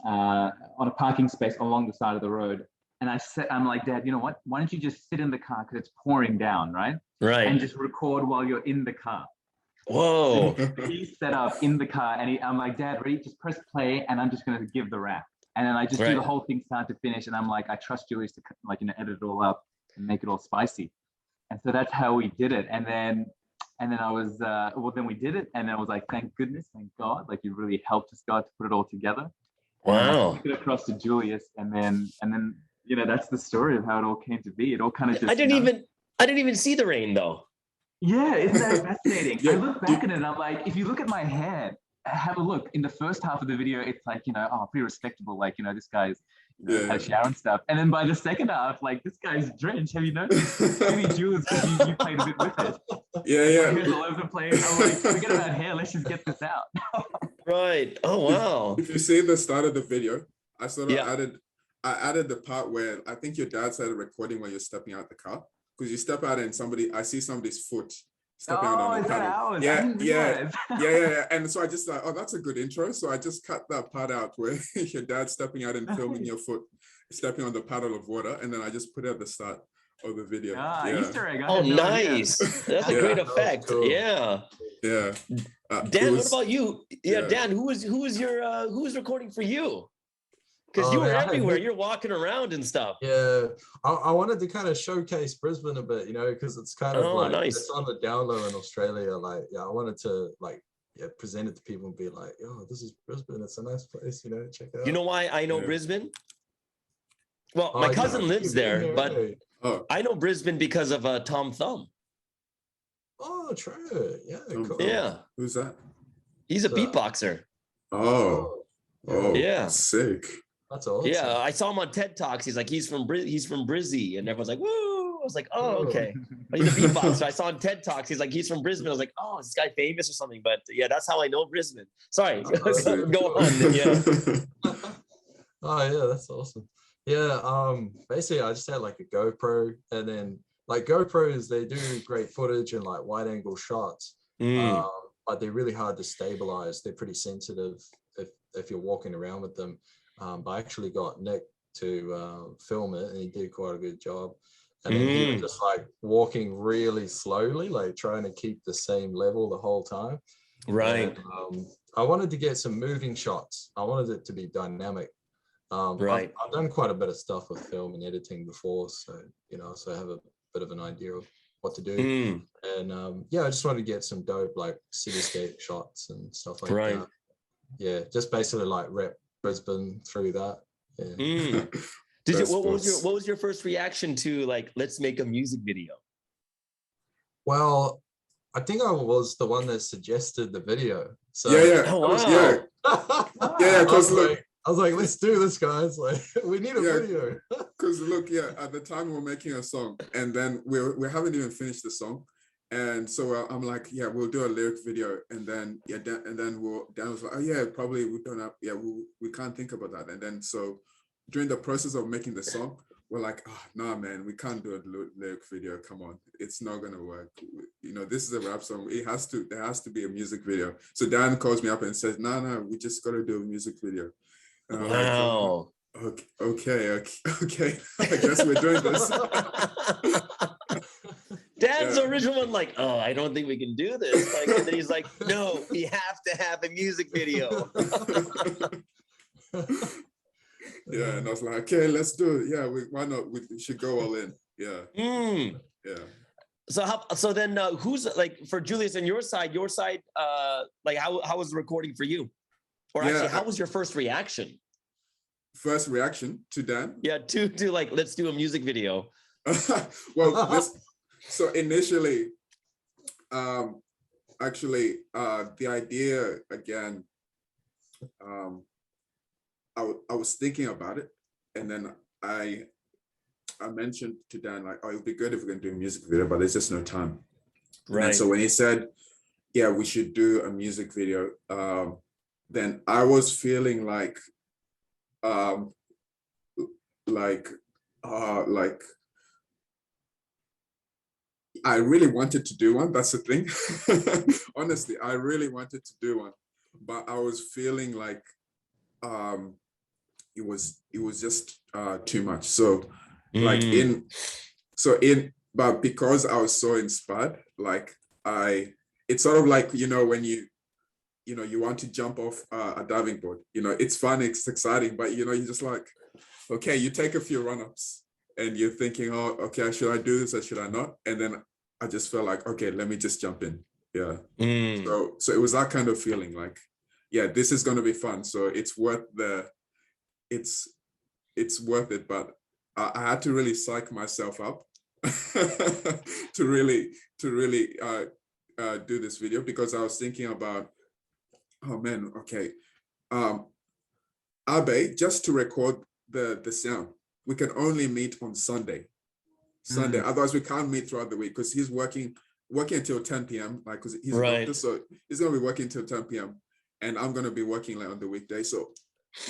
on a parking space along the side of the road. And I'm like, Dad, you know what? Why don't you just sit in the car because it's pouring down, right? Right. And just record while you're in the car. Whoa. He's set up in the car, and I'm like, Dad, ready? Just press play, and I'm just going to give the rap. And then I just do the whole thing start to finish, and I'm like, I trust Julius to edit it all up and make it all spicy. And so that's how we did it. And then I was, then we did it. And I was like, thank goodness, thank God. Like, you really helped us, God, to put it all together. Wow. And I took it across to Julius. And then, that's the story of how it all came to be. It all kind of just. I didn't even see the rain though. Yeah, isn't that fascinating? I look back at it and I'm like, if you look at my hair, have a look. In the first half of the video, it's like, pretty respectable. Like, this guy's had a shower and stuff. And then by the second half, like, this guy's drenched. Have you noticed? Maybe Jules, because you played a bit with it. Yeah. Here's all over the place. I'm like, forget about hair. Let's just get this out. Right. Oh, wow. If you see the start of the video, I sort of added the part where I think your dad started recording when you're stepping out the car. Because you step out and I see somebody's foot stepping out on the paddle. Yeah. And so I just thought, that's a good intro. So I just cut that part out where your dad's stepping out and filming your foot stepping on the paddle of water, and then I just put it at the start of the video. Easter egg. Oh, nice. That's a great effect. Cool. Yeah. Dan, what about you? Dan, who was recording for you? Because you were everywhere. You're walking around and stuff. Yeah. I wanted to kind of showcase Brisbane a bit, because it's kind of nice. It's on the down low in Australia. I wanted to present it to people and be like, this is Brisbane. It's a nice place, check it out. You know why I know Brisbane? Well, my cousin lives there, but I know Brisbane because of Tom Thumb. Oh, true. Yeah, cool. Yeah. Who's that? He's a beatboxer. Oh, yeah. Sick. That's awesome. Yeah, I saw him on TED Talks. He's like, he's from Brizzy, and everyone's like, woo! I was like, oh, okay. But he's a beatboxer. I saw on TED Talks. He's like, he's from Brisbane. I was like, oh, is this guy famous or something? But yeah, that's how I know Brisbane. Sorry, go on. Yeah. Oh yeah, that's awesome. Yeah. Basically, I just had like a GoPro, and then like GoPros, they do great footage and like wide angle shots, but they're really hard to stabilize. They're pretty sensitive if you're walking around with them. But I actually got Nick to film it, and he did quite a good job. And then he was just like walking really slowly, like trying to keep the same level the whole time. Right. And, I wanted to get some moving shots. I wanted it to be dynamic. Right. I've done quite a bit of stuff with film and editing before, so so I have a bit of an idea of what to do. And I just wanted to get some dope like cityscape shots and stuff like that. Yeah, just basically like rep Brisbane through that. Yeah. What was your first reaction to like, let's make a music video? Well, I think I was the one that suggested the video. So Oh, wow. Because look, I was like, let's do this, guys. Like, we need a video. Because look, at the time we were making a song, and then we haven't even finished the song. And so I'm like, we'll do a lyric video, and then Dan was like, probably we don't have, we can't think about that. And then so during the process of making the song, we're like, nah, man, we can't do a lyric video. Come on, it's not gonna work. This is a rap song. There has to be a music video. So Dan calls me up and says, no, we just gotta do a music video. And wow. Like, okay. I guess we're doing this. Dad's original one, like, I don't think we can do this. Like, and then he's like, no, we have to have a music video. Yeah, and I was like, okay, let's do it. Yeah, why not? We should go all in. Yeah. Yeah. So then who's like for Julius and your side, like how was the recording for you? Or actually, how was your first reaction? First reaction to Dan? Yeah, to like, let's do a music video. Well, so initially, actually, the idea again, I was thinking about it, and then I mentioned to Dan, like, oh, it would be good if we're going to do a music video, but there's just no time. Right. And so when he said, yeah, we should do a music video, then I was feeling like I really wanted to do one. That's the thing. Honestly, I really wanted to do one, but I was feeling like it was just too much. So but because I was so inspired, like it's sort of like, when you want to jump off a diving board, it's fun, it's exciting, but you're just like, okay, you take a few run-ups and you're thinking, oh, okay, should I do this or should I not? And then I just felt like, okay, let me just jump in. Yeah. So it was that kind of feeling like, yeah, this is going to be fun. So it's worth it. But I had to really psych myself up to really do this video, because I was thinking about, oh man, okay, Abe, just to record the sound, we can only meet on Sunday. Otherwise we can't meet throughout the week, because he's working until 10 p.m. like, because he's a doctor, so he's going to be working until 10 p.m. and I'm going to be working like on the weekday, so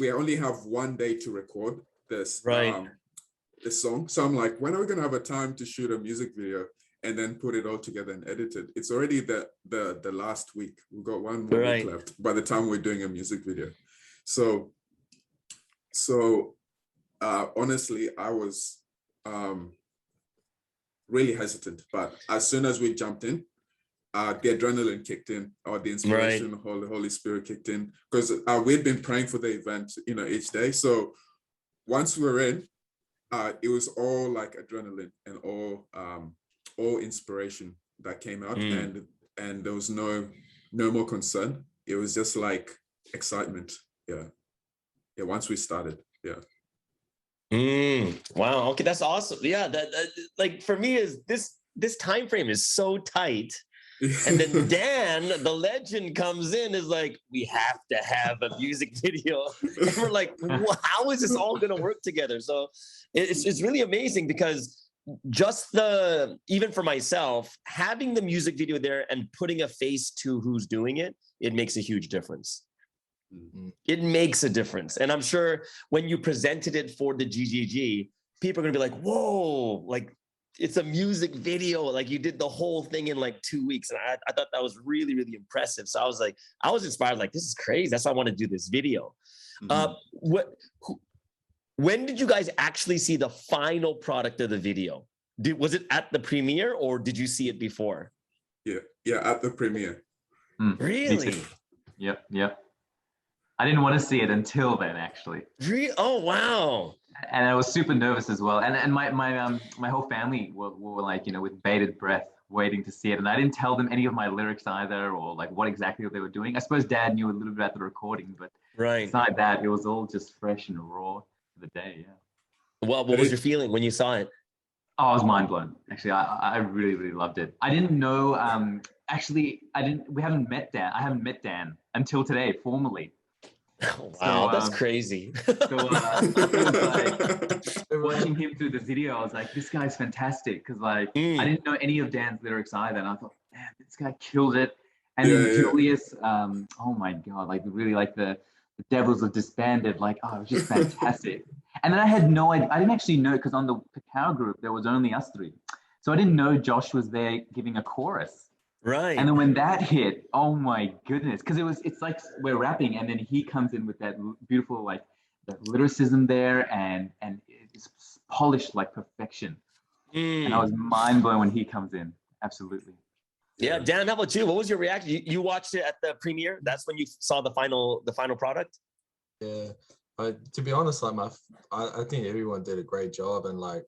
we only have one day to record this this song. So I'm like, when are we going to have a time to shoot a music video and then put it all together and edit it? It's already the last week. We've got one more week left by the time we're doing a music video. So honestly, I was really hesitant, but as soon as we jumped in, the adrenaline kicked in, or the inspiration, the Holy Spirit kicked in, because we'd been praying for the event, each day. So once we were in, it was all like adrenaline and all inspiration that came out, and there was no more concern. It was just like excitement. Yeah. Once we started. Yeah. Wow. Okay, that's awesome. Yeah, that like for me is this time frame is so tight. And then Dan, the legend, comes in, is like, we have to have a music video. And we're like, how is this all going to work together? So it's really amazing, because just even for myself, having the music video there and putting a face to who's doing it, it makes a huge difference. It makes a difference. And I'm sure when you presented it for the GGG, people are going to be like, whoa, like, it's a music video, like you did the whole thing in like 2 weeks. And I thought that was really, really impressive. So I was inspired, like, this is crazy. That's why I want to do this video. When did you guys actually see the final product of the video? Was it at the premiere, or did you see it before? Yeah, at the premiere. Really? Yep. I didn't want to see it until then, actually. Oh, wow. And I was super nervous as well. And my whole family were like, with bated breath, waiting to see it. And I didn't tell them any of my lyrics either, or like what exactly they were doing. I suppose Dad knew a little bit about the recording, but beside that, it was all just fresh and raw for the day. Yeah. Well, what was your feeling when you saw it? Oh, I was mind blown. Actually, I really, really loved it. I didn't know. Actually, we haven't met Dan. I haven't met Dan until today, formally. Oh, wow, that's crazy. So it was like watching him through the video, I was like, this guy's fantastic, because like I didn't know any of Dan's lyrics either, and I thought, man, this guy killed it. And then Julius, oh my god, like really, like the Devils have disbanded, like, oh, it was just fantastic. And then I had no idea, I didn't actually know, because on the Cacao group there was only us three, so I didn't know Josh was there giving a chorus. Right. And then when that hit, oh my goodness, because it's like we're rapping, and then he comes in with that beautiful, like, the lyricism there, and it's polished like perfection. And I was mind blown when he comes in. Absolutely. Yeah, Dan, how about you? What was your reaction? You watched it at the premiere? That's when you saw the final product? Yeah, To be honest, like I think everyone did a great job, and like,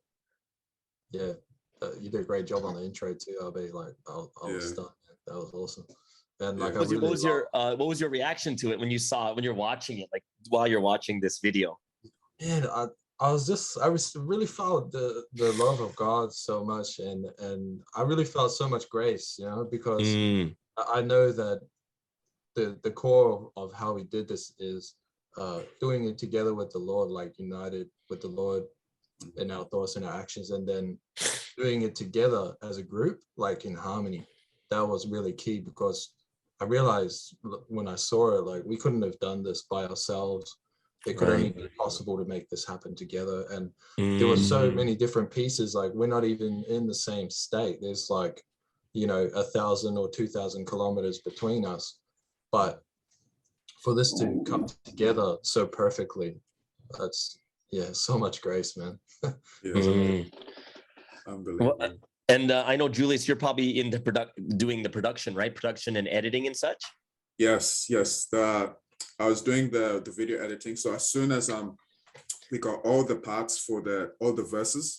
yeah, you did a great job on the intro too. I'll be like, I was stunned. That was awesome. And like, I really what was your reaction to it when you saw it, when you're watching it, like while you're watching this video? Man, I really felt the love of God so much, and I really felt so much grace, you know, because I know that the core of how we did this is doing it together with the Lord, like united with the Lord in our thoughts and our actions, and then doing it together as a group, like in harmony. That was really key, because I realized when I saw it, like we couldn't have done this by ourselves. It could only be possible to make this happen together. And there were so many different pieces, like we're not even in the same state. There's like, you know, 1,000 or 2,000 kilometers between us. But for this to come together so perfectly, that's, yeah, so much grace, man. Unbelievable. Well, and I know, Julius, you're probably in the doing the production, right? Production and editing and such. Yes. I was doing the video editing. So as soon as we got all the parts for all the verses,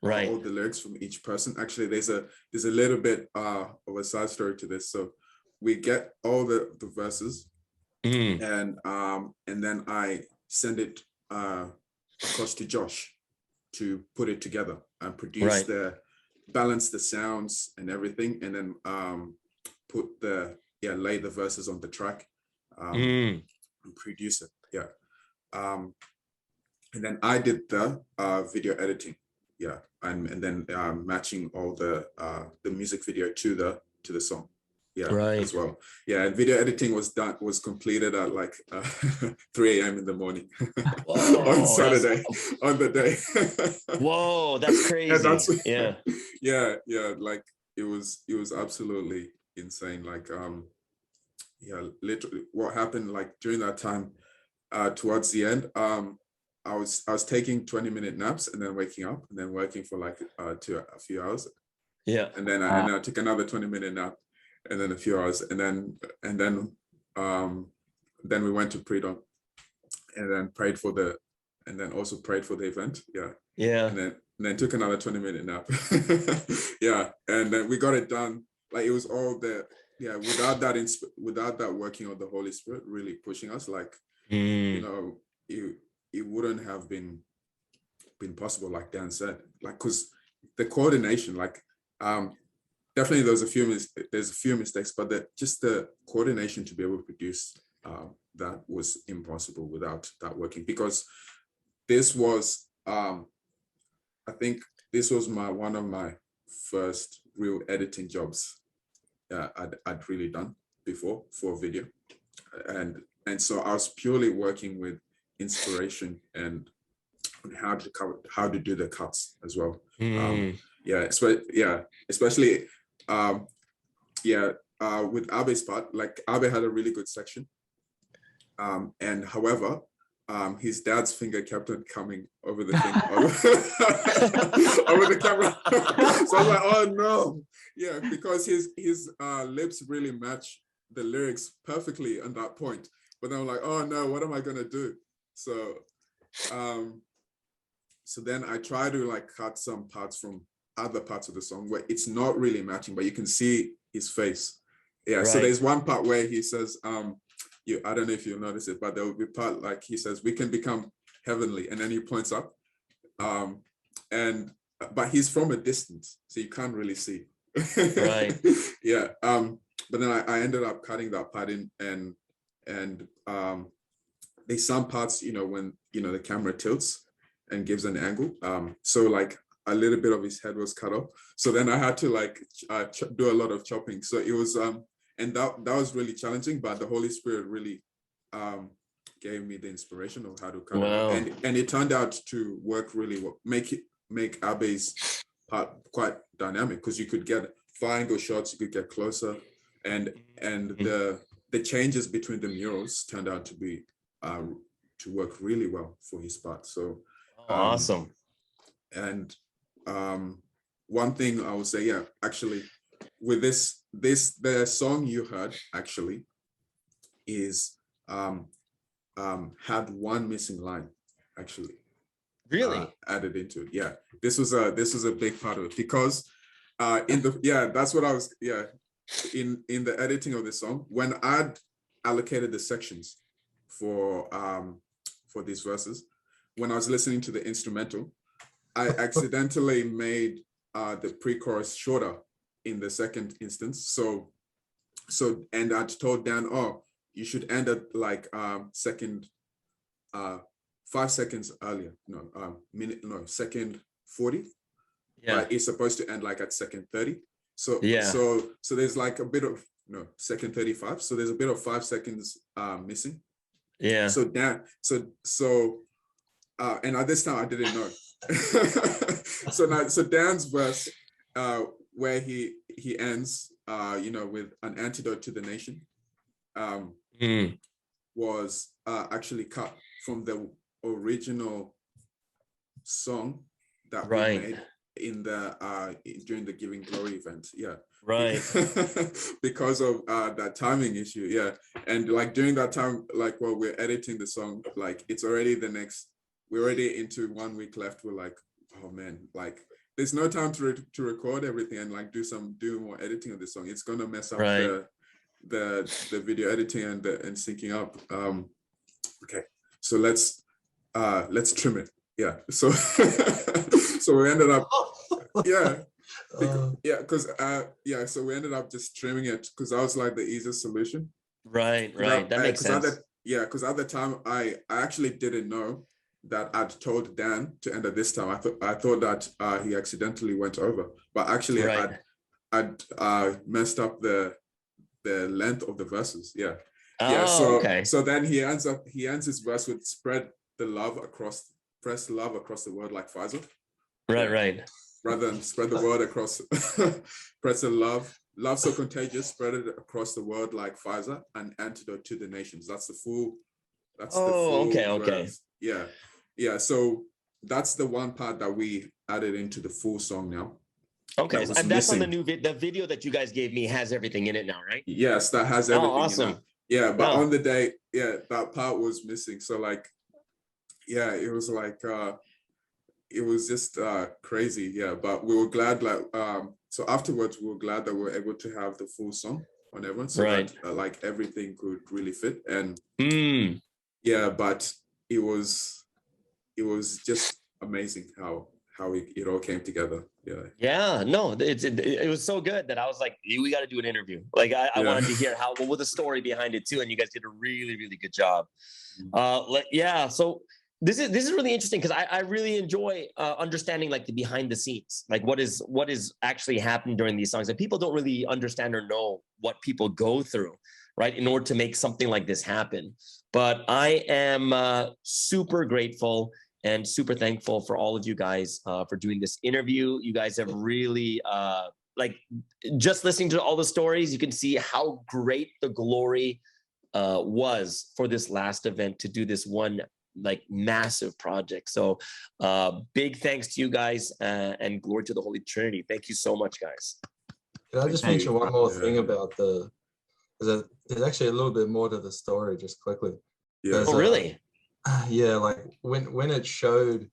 right, all the lyrics from each person. Actually, there's a little bit of a side story to this. So we get all the verses, and then I send it across to Josh to put it together and produce balance the sounds and everything, and then lay the verses on the track, and produce it. And then I did the video editing, and then matching all the music video to the song, as well. And video editing was completed at like 3 a.m. in the morning. Whoa, on Saturday, on the day. Whoa, that's crazy. Like it was absolutely insane. Like literally what happened like during that time, towards the end, I was taking 20-minute naps and then waking up and then working for like a few hours. And then I took another 20-minute nap and then a few hours, and then we went to pre-dawn and then also prayed for the event. And then took another 20-minute nap. And then we got it done. Like it was all there. Without that working of the Holy Spirit really pushing us, like you know, it wouldn't have been possible, like Dan said, like, because the coordination, like definitely there's a few mistakes, but just the coordination to be able to produce that was impossible without that working, because this was I think this was one of my first real editing jobs I'd really done before for a video, and so I was purely working with inspiration and how to do the cuts as well. Especially with Abe's part, like Abe had a really good section, and however his dad's finger kept on coming over the thing over the camera. So I was like, oh no, because his lips really match the lyrics perfectly at that point. But then I'm like, oh no, what am I gonna do? So then I try to like cut some parts from other parts of the song where it's not really matching, but you can see his face. So there's one part where he says, I don't know if you'll notice it, but there will be part like he says, we can become heavenly, and then he points up, but he's from a distance, so you can't really see. But then I ended up cutting that part in, and there's some parts, when the camera tilts and gives an angle, so like a little bit of his head was cut off, so then I had to like do a lot of chopping. So it was and that was really challenging, but the Holy Spirit really gave me the inspiration of how to cut it, and it turned out to work really well, make Abe's part quite dynamic, because you could get far angle shots, you could get closer, and the changes between the murals turned out to be to work really well for his part. So awesome. And one thing I would say, actually, with the song you heard actually is had one missing line actually Really? added into it. Yeah, this was a big part of it because that's what I was in the editing of this song, when I'd allocated the sections for these verses, when I was listening to the instrumental, I accidentally made the pre-chorus shorter in the second instance. So and I'd told Dan, oh, you should end at like second 5 seconds earlier. Second 40. Yeah. But it's supposed to end like at second 30. So there's like a bit of second 35. So there's a bit of 5 seconds missing. Yeah. So Dan, and at this time I didn't know. so Dan's verse, where he ends, with an antidote to the nation, was actually cut from the original song that we made in the during the Giving Glory event. Yeah. Right. Because of that timing issue. Yeah. And like during that time, like while we're editing the song, like it's already we're already into 1 week left. We're like, oh man, like there's no time to record everything and like do more editing of the song. It's gonna mess up the video editing and syncing up. Okay, so let's trim it. Yeah. So so we ended up so we ended up just trimming it because that was like the easiest solution. Right. That makes sense. Because at the time I actually didn't know that I'd told Dan to end at this time. I thought that he accidentally went over, but actually I'd messed up the length of the verses. Yeah. So then he ends his verse with press love across the world like Pfizer. Right. Rather than spread the word across, press the love so contagious, spread it across the world like Pfizer, an antidote to the nations. That's the full. Okay. Yeah. So that's the one part that we added into the full song now. Okay, and that's on the new the video that you guys gave me has everything in it now, right? Yes, that has everything. Oh, awesome. In it. Yeah, but on the day, that part was missing. So like, it was like it was just crazy. Yeah, but we were glad so afterwards we were glad that we were able to have the full song on everyone, so that like everything could really fit. And but it was just amazing how it all came together. It was so good that I was like, we got to do an interview. Like I wanted to hear what was the story behind it too, and you guys did a really, really good job. So this is really interesting because I really enjoy understanding like the behind the scenes, like what is actually happening during these songs, and people don't really understand or know what people go through, right, in order to make something like this happen. But I am super grateful and super thankful for all of you guys for doing this interview. You guys have really, just listening to all the stories, you can see how great the glory was for this last event to do this one like massive project. So big thanks to you guys and glory to the Holy Trinity. Thank you so much, guys. Can I just mention one more thing about there's actually a little bit more to the story, just quickly. Oh, really? Like when it showed,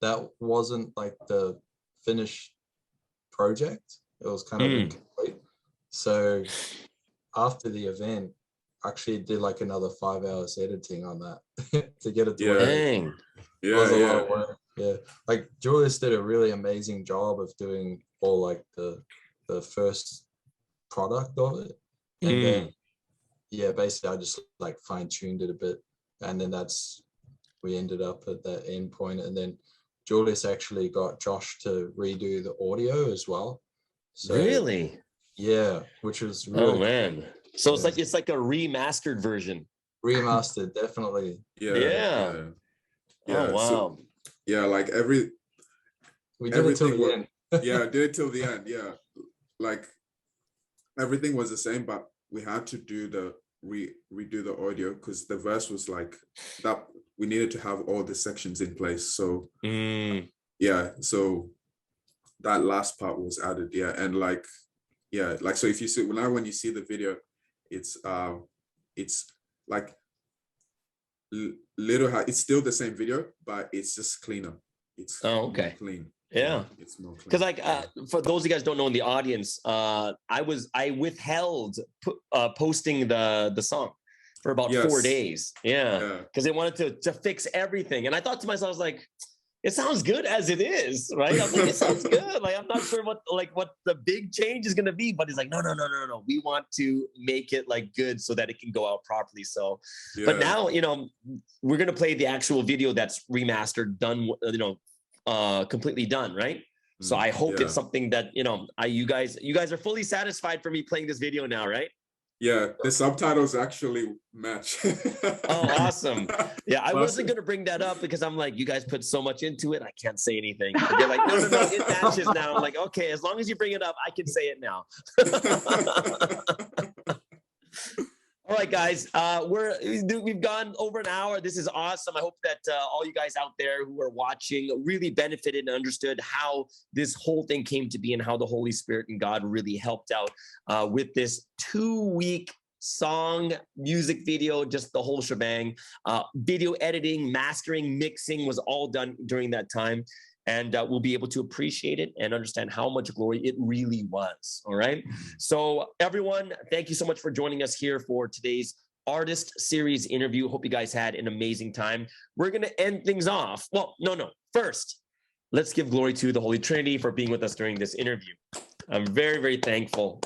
that wasn't like the finished project. It was kind of incomplete. So after the event, I actually did like another 5 hours editing on that to get it to work. Dang. It was a lot of work. Yeah, like Julius did a really amazing job of doing all like the first product of it, and then basically I just like fine-tuned it a bit, and then we ended up at that end point. And then Julius actually got Josh to redo the audio as well. So, really? Yeah, which was really man. So it's like a remastered version. Remastered, definitely. Yeah. Oh wow. So, like we did it till the end. Did it till the end. Yeah, like everything was the same, but we had to do redo the audio because the verse was like that. We needed to have all the sections in place. So so that last part was added. And like so if you see when you see the video, it's like it's still the same video, but it's just cleaner. It's okay. Clean. Yeah. It's more clean. Because like for those of you guys don't know in the audience, I withheld posting the song for about 4 days. Yeah. Because they wanted to fix everything. And I thought to myself, I was like, it sounds good as it is, right? I'm like, it sounds good. Like, I'm not sure what the big change is gonna be, but he's like, no. We want to make it like good so that it can go out properly. So, but now, you know, we're gonna play the actual video that's remastered, done, you know, completely done, right? So I hope it's something that, you know, you guys are fully satisfied for me playing this video now, right? Yeah, the subtitles actually match. Oh, awesome. Yeah, I wasn't going to bring that up because I'm like, you guys put so much into it, I can't say anything. But they're like, no, it matches now. I'm like, okay, as long as you bring it up, I can say it now. All right, guys, we've gone over an hour. This is awesome. I hope that all you guys out there who are watching really benefited and understood how this whole thing came to be and how the Holy Spirit and God really helped out with this 2-week song, music video, just the whole shebang. Video editing, mastering, mixing was all done during that time. And we'll be able to appreciate it and understand how much glory it really was. All right. So everyone, thank you so much for joining us here for today's Artist Series interview. Hope you guys had an amazing time. We're going to end things off. Well, no. First, let's give glory to the Holy Trinity for being with us during this interview. I'm very, very thankful.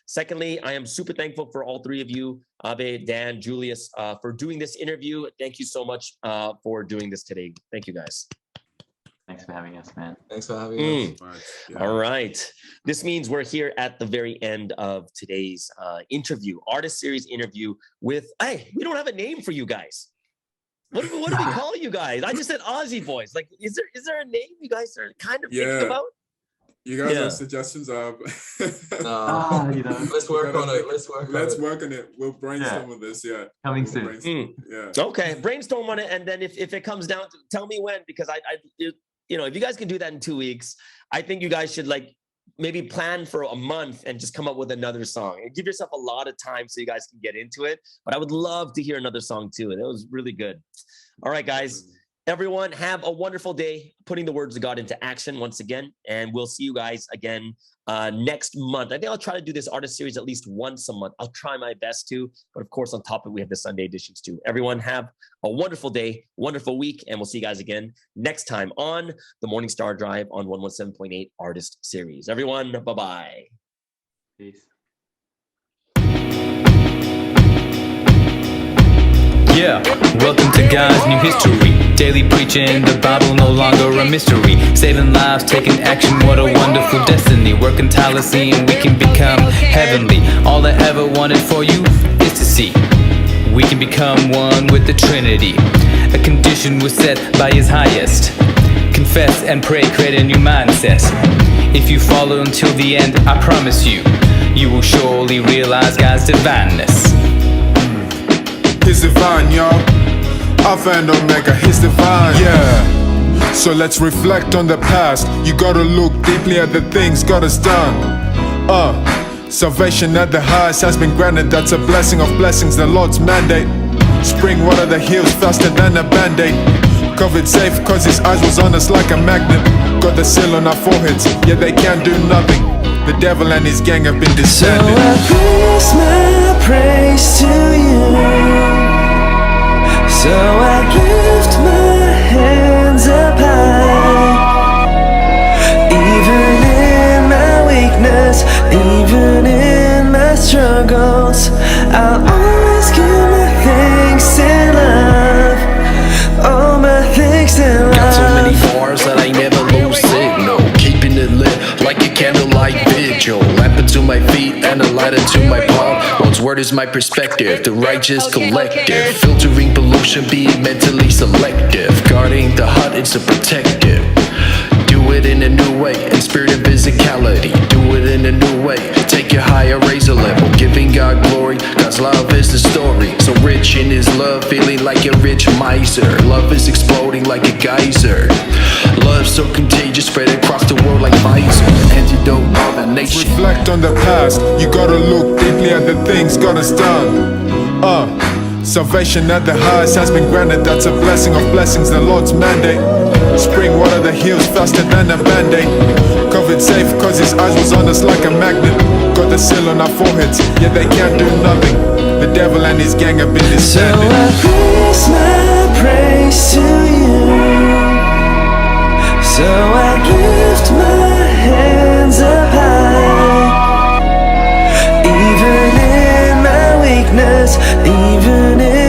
Secondly, I am super thankful for all three of you, Abe, Dan, Julius, for doing this interview. Thank you so much for doing this today. Thank you, guys. Thanks for having us, man. Thanks for having us. All right. This means we're here at the very end of today's interview, Artist Series interview with, hey, we don't have a name for you guys. What do we call you guys? I just said Aussie Boys. Like, is there a name you guys are kind of thinking about? You guys have suggestions of you know, let's work on it. Let's work on it. We'll brainstorm on this. Yeah. Coming soon. Yeah. Okay. Brainstorm on it. And then if it comes down to, tell me when, because you know, if you guys can do that in 2 weeks, I think you guys should like maybe plan for a month and just come up with another song and give yourself a lot of time so you guys can get into it. But I would love to hear another song too. And it was really good. All right, guys. Everyone, have a wonderful day putting the words of God into action once again. And we'll see you guys again next month. I think I'll try to do this Artist Series at least once a month. I'll try my best to. But of course, on top of it, we have the Sunday editions too. Everyone, have a wonderful day, wonderful week. And we'll see you guys again next time on the Morning Star Drive on 117.8 Artist Series. Everyone, bye-bye. Peace. Yeah, welcome to God's new history. Daily preaching, the Bible no longer a mystery. Saving lives, taking action, what a wonderful destiny. Working tirelessly and we can become heavenly. All I ever wanted for you is to see we can become one with the Trinity. A condition was set by His highest. Confess and pray, create a new mindset. If you follow until the end, I promise you, you will surely realize God's divineness. He's divine, yo. Alpha and Omega, He's divine. Yeah. So let's reflect on the past. You gotta look deeply at the things God has done. Salvation at the highest has been granted. That's a blessing of blessings, the Lord's mandate. Spring water that heals faster than a band-aid. COVID safe cause His eyes was on us like a magnet. Got the seal on our foreheads, yet they can't do nothing. The devil and his gang have been disbanded. So I raise my praise to you. So I lift my hands up high. Even in my weakness, even in my struggles, I'll always give my thanks and love. All my thanks and love. Got so many bars that I never lose signal. Keeping it lit like a candlelight vigil. Lamp into my feet and a light into my palm. God's word is my perspective, the righteous collective. Filtering pollution, being mentally selective. Guarding the heart, it's a protective. Do it in a new way, in spirit and physicality. Do it in a new way, take it higher, raise a level. Giving God glory, God's love is the story. So rich in His love, feeling like a rich miser. Love is exploding like a geyser. Love so contagious, spread across the world like Pfizer. Antidote of a nation. Reflect on the past. You gotta look deeply at the things God has done. Salvation at the highest has been granted. That's a blessing of blessings, the Lord's mandate. Spring water that heals faster than a band-aid. Covered safe cause his eyes was on us like a magnet. Got the seal on our foreheads, yet they can't do nothing. The devil and his gang have been disbanded. So I raise my praise to you. So I lift my hands up high. Even in my weakness, even in